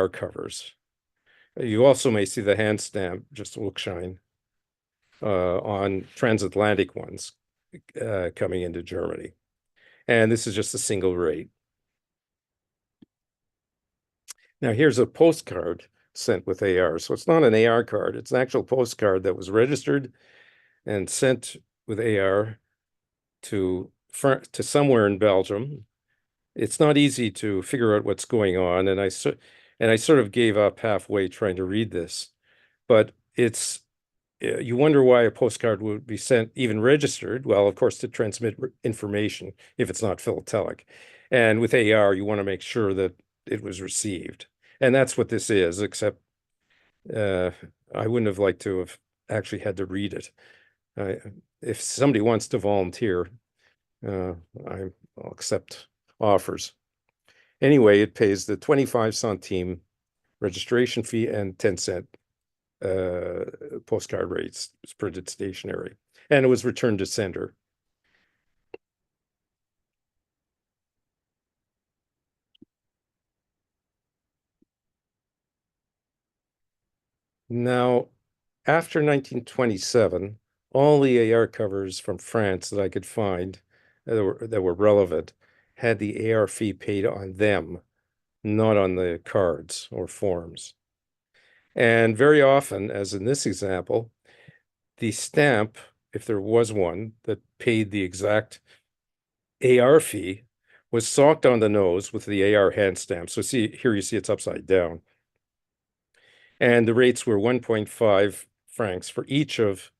covers. You also may see the hand stamp, just Rückschein, on transatlantic ones coming into Germany. And this is just a single rate. Now here's a postcard sent with AR. So it's not an AR card, it's an actual postcard that was registered and sent with AR to somewhere in Belgium. It's not easy to figure out what's going on, and I sort of gave up halfway trying to read this, but you wonder why a postcard would be sent, even registered. Well, of course, to transmit information if it's not philatelic. And with AR, you want to make sure that it was received. And that's what this is, except I wouldn't have liked to have actually had to read it. If somebody wants to volunteer, I'll accept offers. Anyway, it pays the 25 centime registration fee and 10-cent postcard rates. It was printed stationary, and it was returned to sender. Now, after 1927, all the AR covers from France that I could find that were relevant had the AR fee paid on them, not on the cards or forms. And very often, as in this example, the stamp, if there was one that paid the exact AR fee, was socked on the nose with the AR hand stamp. So see here, you see it's upside down. And the rates were 1.5 francs for each of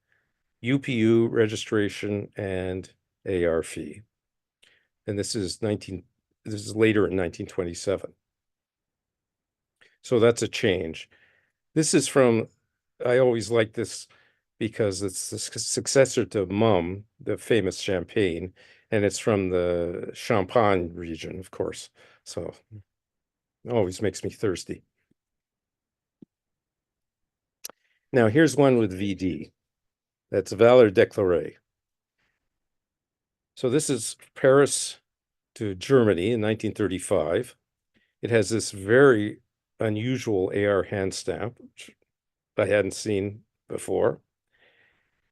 UPU, registration, and AR fee. And this is later in 1927. So that's a change. This is from, I always like this because it's the successor to Mumm, the famous champagne, and it's from the Champagne region, of course. So it always makes me thirsty. Now here's one with VD. That's valeur déclarée. So this is Paris to Germany in 1935. It has this very unusual AR hand stamp, which I hadn't seen before.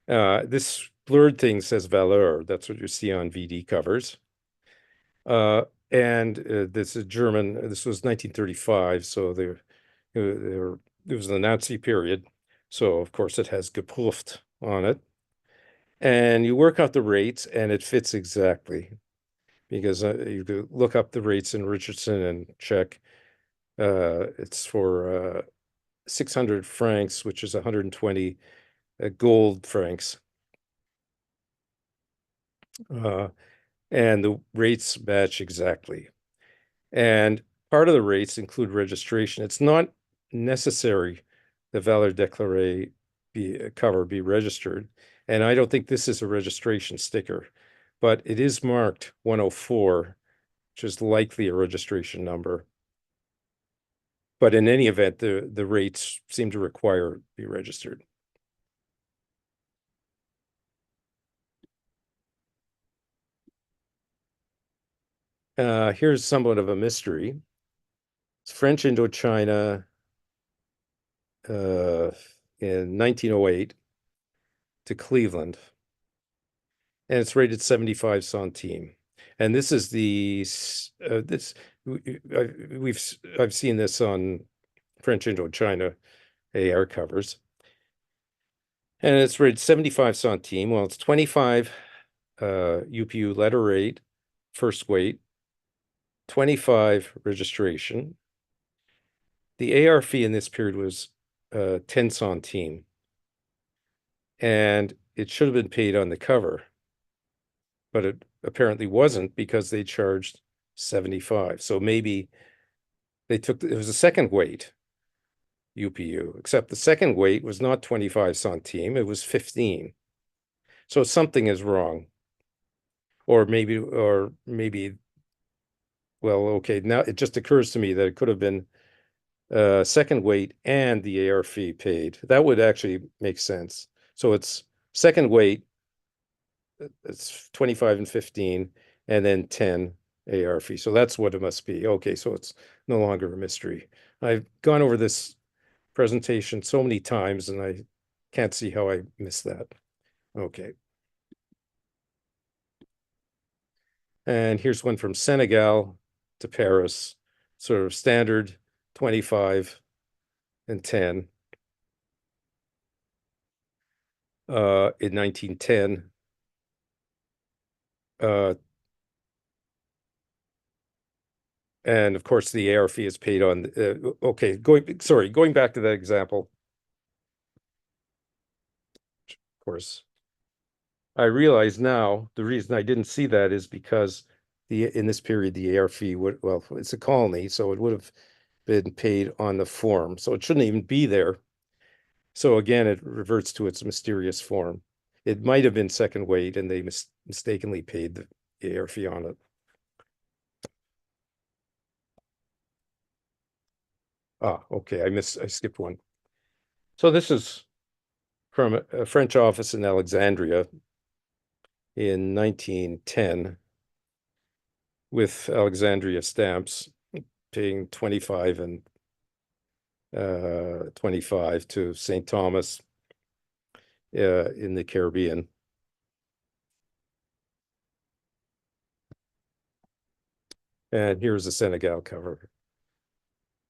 This blurred thing says valeur. That's what you see on VD covers. And this is German. This was 1935, so it was the Nazi period. So of course it has geprüft on it. And you work out the rates, and it fits exactly because you could look up the rates in Richardson and check. It's for 600 francs, which is 120 gold francs. And the rates match exactly. And part of the rates include registration. It's not necessary the valeur déclarée cover be registered. And I don't think this is a registration sticker, but it is marked 104, which is likely a registration number. But in any event, the rates seem to require it be registered. Here's somewhat of a mystery. It's French Indochina in 1908 to Cleveland, and it's rated 75 centimes. And this is I've seen this on French Indochina AR covers, and it's rated 75 centimes. Well, it's 25 UPU letter rate, first weight, 25 registration. The AR fee in this period was 10 centimes, and it should have been paid on the cover, but it apparently wasn't because they charged 75. So maybe it was a second weight UPU, except the second weight was not 25 centimes, it was 15. So something is wrong. Or maybe, well, okay, now it just occurs to me that it could have been second weight and the AR fee paid. That would actually make sense. So it's second weight, it's 25 and 15, and then 10 AR fee. So that's what it must be. Okay, so it's no longer a mystery. I've gone over this presentation so many times, and I can't see how I missed that. Okay. And here's one from Senegal to Paris, sort of standard 25 and 10 in 1910. And of course, the AR fee is paid on. Okay, going back to that example. Of course, I realize now the reason I didn't see that is because in this period the AR fee it's a colony, so it would have been paid on the form, so it shouldn't even be there. So again, it reverts to its mysterious form. It might have been second weight, and they mistakenly paid the AR fee on it. Okay, I skipped one. So this is from a French office in Alexandria in 1910 with Alexandria stamps paying 25 and 25 to St. Thomas in the Caribbean. And here's the Senegal cover.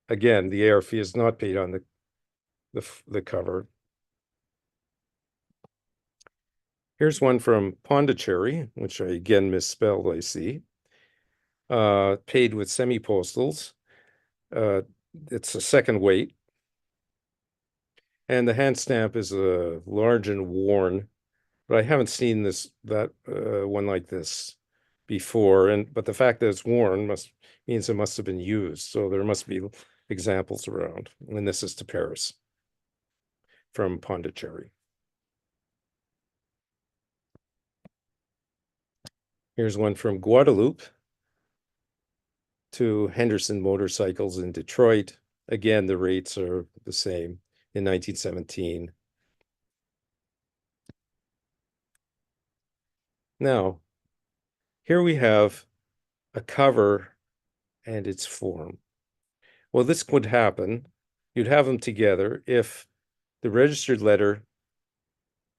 Again, the AR fee is not paid on the cover. Here's one from Pondicherry, which I again misspelled, I see. Paid with semi-postals. It's a second weight. And the hand stamp is large and worn, but I haven't seen that one like this before. But the fact that it's worn means it must have been used. So there must be examples around. And this is to Paris from Pondicherry. Here's one from Guadeloupe to Henderson Motorcycles in Detroit. Again, the rates are the same in 1917. Now, here we have a cover and its form. Well, this would happen. You'd have them together if the registered letter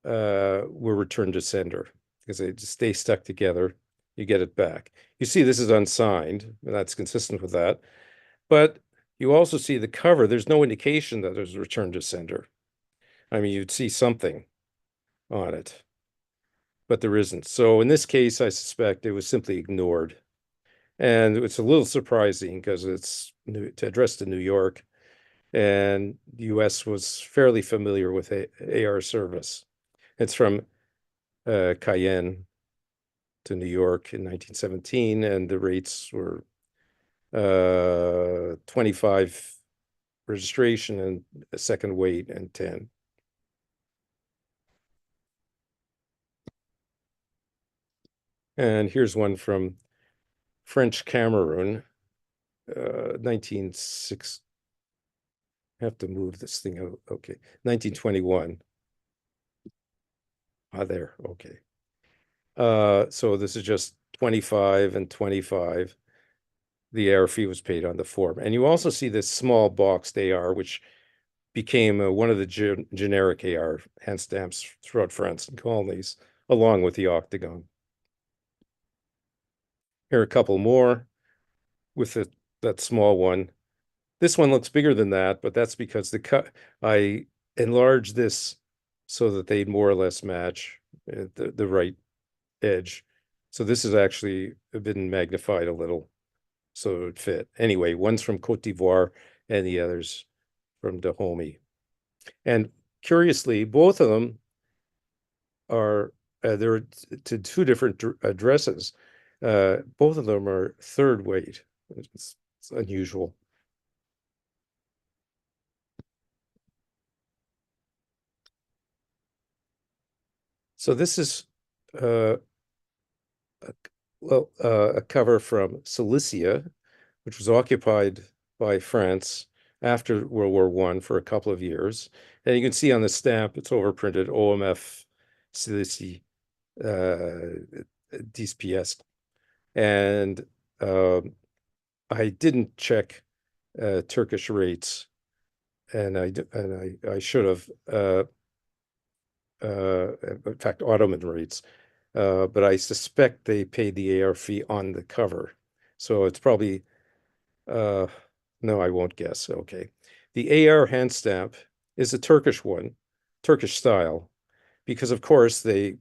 were returned to sender, because they just stay stuck together. You get it back. You see this is unsigned, and that's consistent with that. But you also see the cover. There's no indication that there's returned to sender. I mean, you'd see something on it, but there isn't. So in this case, I suspect it was simply ignored. And it's a little surprising because it's addressed to New York, and the US was fairly familiar with AR service. It's from Cayenne to New York in 1917, and the rates were 25 registration and a second weight and 10. And here's one from French Cameroon, 1906. I have to move this thing out. Okay, 1921. There, okay. So this is just 25 and 25. The AR fee was paid on the form. And you also see this small boxed AR, which became one of the generic AR hand stamps throughout France and colonies, along with the octagon. Here are a couple more with that small one. This one looks bigger than that, but that's because I enlarged this so that they more or less match the right edge. So this has actually been magnified a little so it would fit. Anyway, one's from Cote d'Ivoire and the other's from Dahomey. And curiously, both of them are they're to two different addresses. Both of them are third weight. It's unusual. So this is a cover from Cilicia, which was occupied by France after World War I for a couple of years. And you can see on the stamp, it's overprinted OMF Cilicie 10 pièces. And I didn't check Turkish rates, and I should have. In fact, Ottoman rates. But I suspect they paid the AR fee on the cover. So it's probably, no, I won't guess. Okay. The AR hand stamp is a Turkish one, Turkish style, because of course they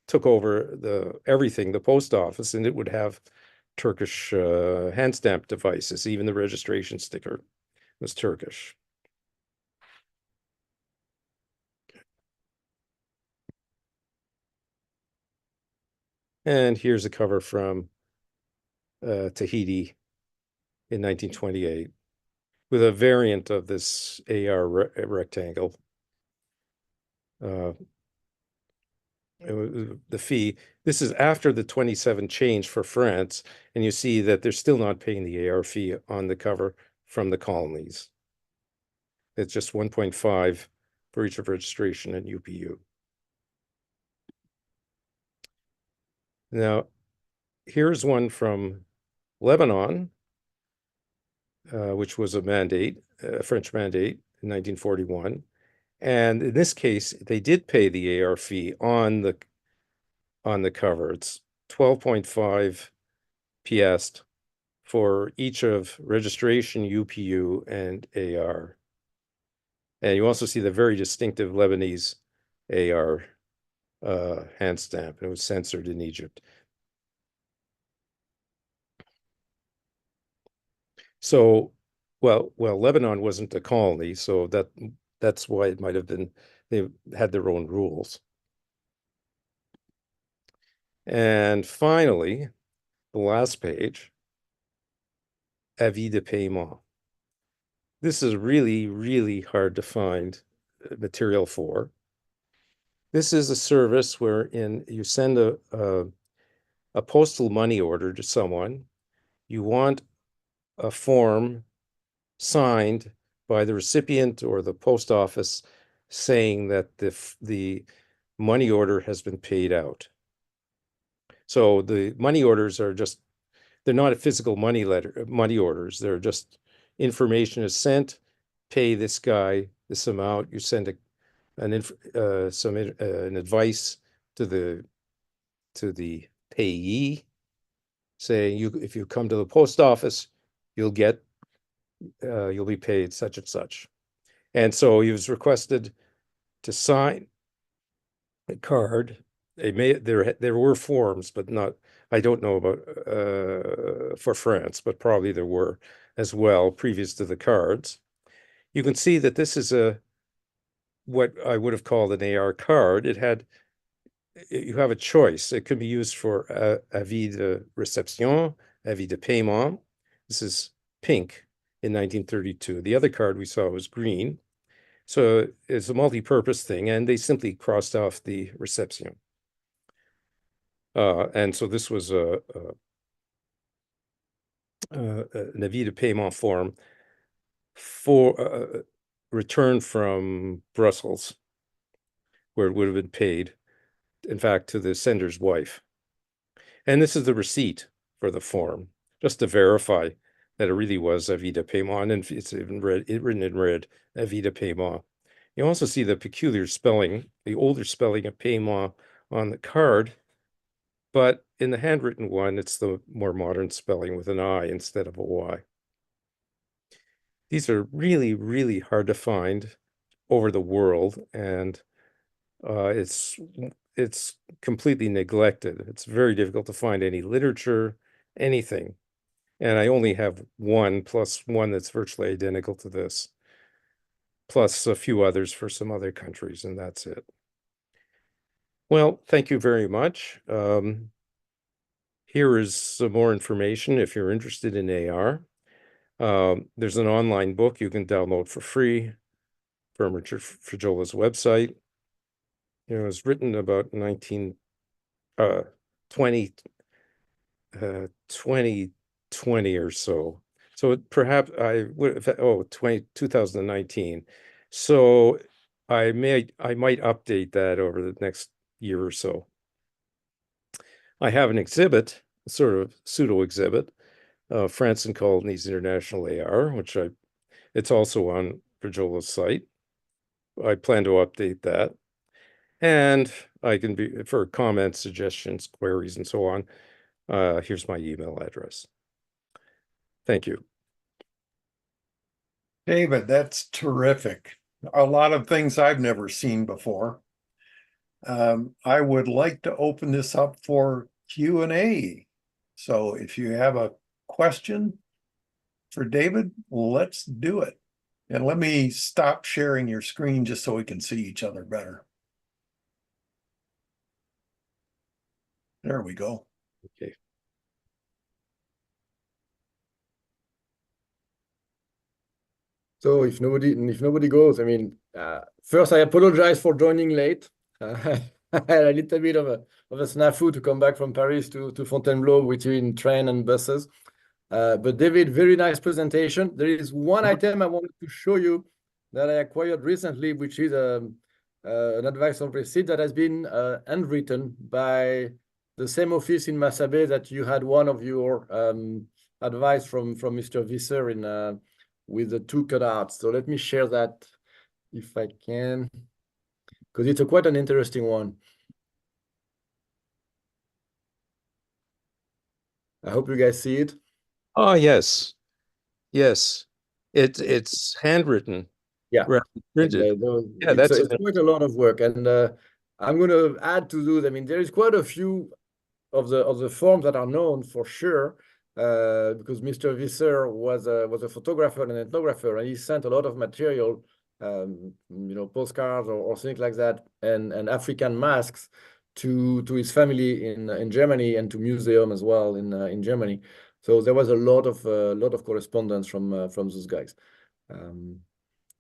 took over everything, the post office, and it would have Turkish hand stamp devices. Even the registration sticker was Turkish. And here's a cover from Tahiti in 1928 with a variant of this AR rectangle. The fee. This is after the 27 change for France, and you see that they're still not paying the AR fee on the cover from the colonies. It's just 1.5 for each of registration and UPU. Now, here's one from Lebanon, which was a mandate, a French mandate in 1941. And in this case, they did pay the AR fee on the cover. It's 12.5 piastres for each of registration, UPU, and AR. And you also see the very distinctive Lebanese AR hand stamp, and it was censored in Egypt. So, well, Lebanon wasn't a colony, so that's why it might have been, they had their own rules. And finally, the last page, Avis de paiement. This is really, really hard to find material for. This is a service wherein you send a postal money order to someone. You want a form signed by the recipient or the post office saying that the money order has been paid out. So the money orders are just, they're not a physical money orders. They're just information is sent, pay this guy this amount. You send an advice to the payee, saying if you come to the post office, you'll be paid such and such. And so he was requested to sign a card. There were forms, but not, I don't know about for France, but probably there were as well previous to the cards. You can see that this is what I would have called an AR card. You have a choice. It can be used for avis de réception, avis de paiement. This is pink in 1932. The other card we saw was green. So it's a multi-purpose thing, and they simply crossed off the réception. And so this was an avis de paiement form for return from Brussels, where it would have been paid, in fact, to the sender's wife. And this is the receipt for the form, just to verify that it really was avis de paiement, and it's even written in red, avis de paiement. You also see the peculiar spelling, the older spelling of paiement on the card, but in the handwritten one, it's the more modern spelling with an I instead of a Y. These are really, really hard to find over the world, and it's completely neglected. It's very difficult to find any literature, anything. And I only have one plus one that's virtually identical to this, plus a few others for some other countries, and that's it. Well, thank you very much. Here is some more information if you're interested in AR. There's an online book you can download for free from Richard Fragola's website. It was written about 2020 or so. So perhaps I would have, 2019. So I might update that over the next year or so. I have an exhibit, sort of pseudo exhibit, France and Colonies International AR, which it's also on Fragola's site. I plan to update that. And I can be, for comments, suggestions, queries, and so on, here's my email address. Thank you. David, that's terrific. A lot of things I've never seen before. I would like to open this up for Q&A. So if you have a question for David, let's do it. And let me stop sharing your screen just so we can see each other better. There we go. Okay. So if nobody goes, I mean, first I apologize for joining late. I had a little bit of a snafu to come back from Paris to Fontainebleau between train and buses. But David, very nice presentation. There is one item I wanted to show you that I acquired recently, which is an advice on receipt that has been handwritten by the same office in Massabe that you had one of your advice from Mr. Visser in with the 2 cutouts. So let me share that if I can, because it's quite an interesting one. I hope you guys see it. Oh, yes. Yes. It's handwritten. Yeah. Rather than printed. Yeah, It's quite a lot of work, and I'm going to add to those. I mean, there is quite a few of the forms that are known for sure, because Mr. Visser was a photographer and an ethnographer, and he sent a lot of material, postcards or things like that, and African masks to his family in Germany and to museum as well in Germany. So there was a lot of correspondence from those guys.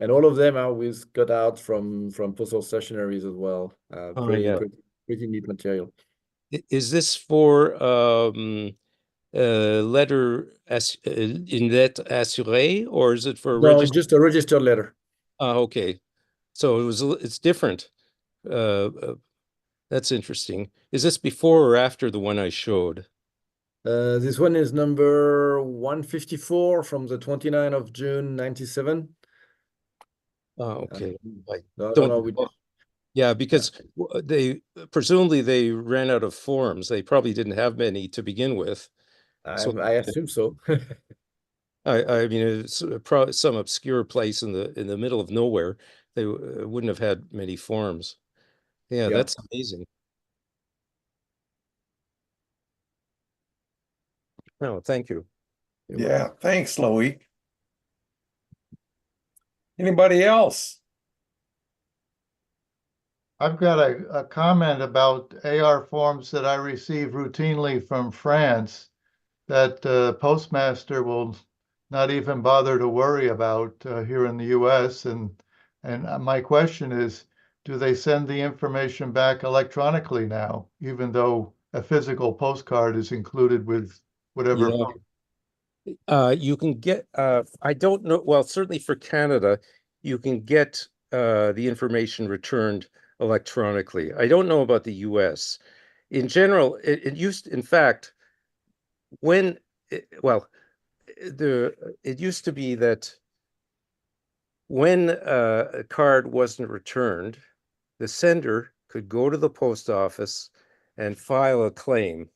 And all of them are with cutouts from postal stationaries as well. Oh, yeah. Pretty neat material. Is this for letter in lettre assurée, or is it for No, it's just a registered letter. Okay, so it's different. That's interesting. Is this before or after the one I showed? This one is number 154 from the 29th of June 97. Okay. I No, don't no, Yeah, because they presumably they ran out of forms. They probably didn't have many to begin with. So I assume so. I mean, it's probably some obscure place in the middle of nowhere. They wouldn't have had many forms. Yeah, Yeah. that's amazing. No, thank you. Yeah, thanks, Louis. Anybody else? I've got a comment about AR forms that I receive routinely from France that postmaster will not even bother to worry about here in the US. And my question is, do they send the information back electronically now, even though a physical postcard is included with whatever? You can get I don't know, well, certainly for Canada, you can get the information returned electronically. I don't know about the US. In general, it used, in fact, when it used to be that when a card wasn't returned, the sender could go to the post office and file a claim.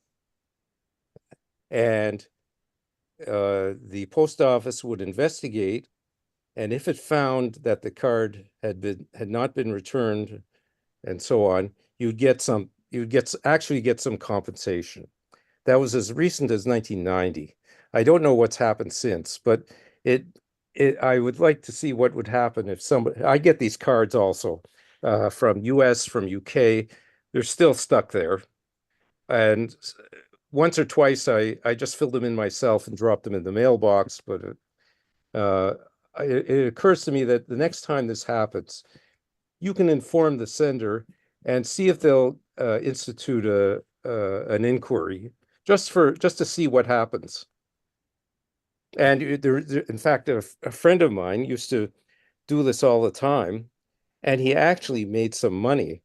And the post office would investigate, and if it found that the card had not been returned and so on, you'd actually get some compensation. That was as recent as 1990. I don't know what's happened since, but I would like to see what would happen if somebody, I get these cards also from US, from UK. They're still stuck there. And once or twice I just filled them in myself and dropped them in the mailbox, but it occurs to me that the next time this happens, you can inform the sender and see if they'll institute an inquiry just to see what happens. And in fact, a friend of mine used to do this all the time, and he actually made some money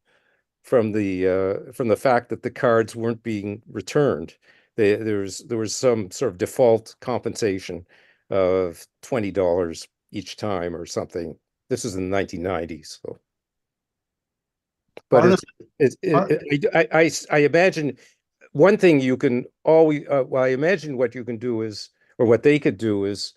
from the fact that the cards weren't being returned. There was some sort of default compensation of $20 each time or something. This is in the 1990s. So, but I imagine one thing you can always, I imagine what you can do is, or what they could do is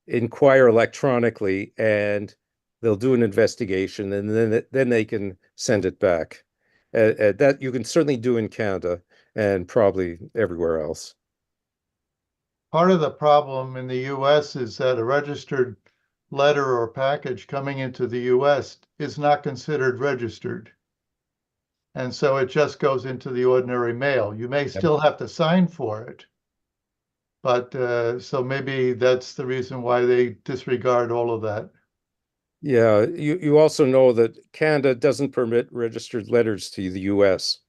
inquire electronically, and they'll do an investigation, and then they can send it back. That you can certainly do in Canada and probably everywhere else. Part of the problem in the US is that a registered letter or package coming into the US is not considered registered. And so it just goes into the ordinary mail. You may still have to sign for it. But so maybe that's the reason why they disregard all of that. Yeah, you also know that Canada doesn't permit registered letters to the US.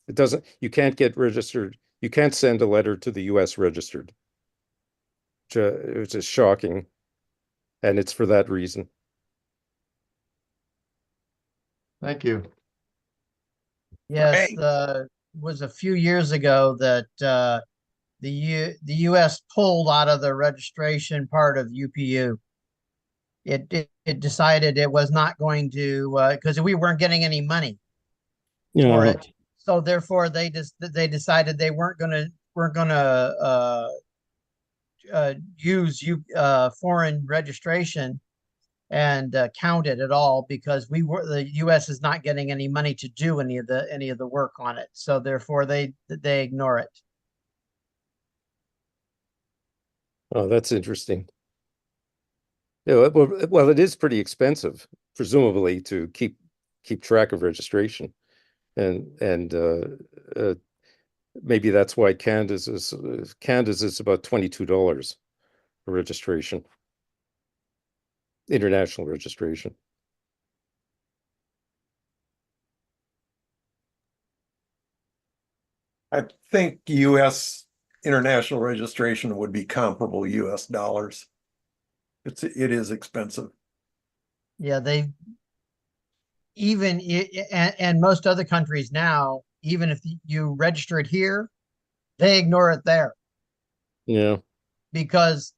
It doesn't, you can't get registered, you can't send a letter to the US registered. Which is shocking. And it's for that reason. Thank you. Yes, Right. was a few years ago that the US pulled out of the registration part of UPU. It decided it was not going to because we weren't getting any money for it. So therefore they decided they weren't gonna use foreign registration and count it at all because the US is not getting any money to do any of the work on it. So therefore they ignore it. Oh, that's interesting. Yeah, well, it is pretty expensive, presumably, to keep track of registration, and maybe that's why Canada's is about $22 for registration, international registration. I think US international registration would be comparable US dollars. It is expensive. Yeah, and most other countries now, even if you register it here, they ignore it there Yeah. because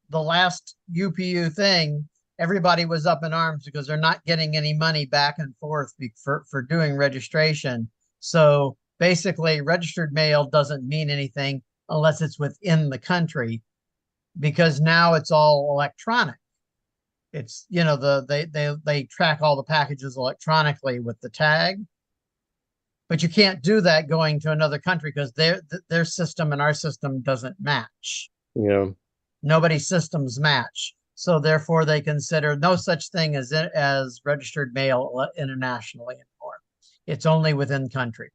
the last UPU thing, everybody was up in arms because they're not getting any money back and forth for doing registration. So basically, registered mail doesn't mean anything unless it's within the country, because now it's all electronic. It's they track all the packages electronically with the tag, but you can't do that going to another country because their system and our system doesn't match. Yeah. Nobody's systems match. So therefore they consider no such thing as registered mail internationally anymore. It's only within country.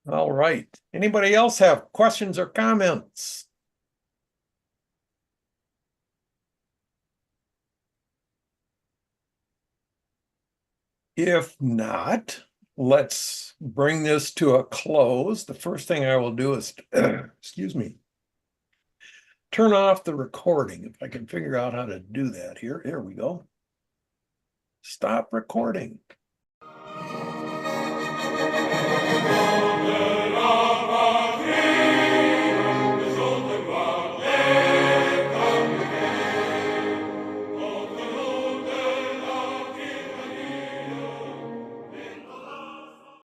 All right. Anybody else have questions or comments? If not, let's bring this to a close. The first thing I will do is, excuse me, turn off the recording. If I can figure out how to do that here. Here we go. Stop recording.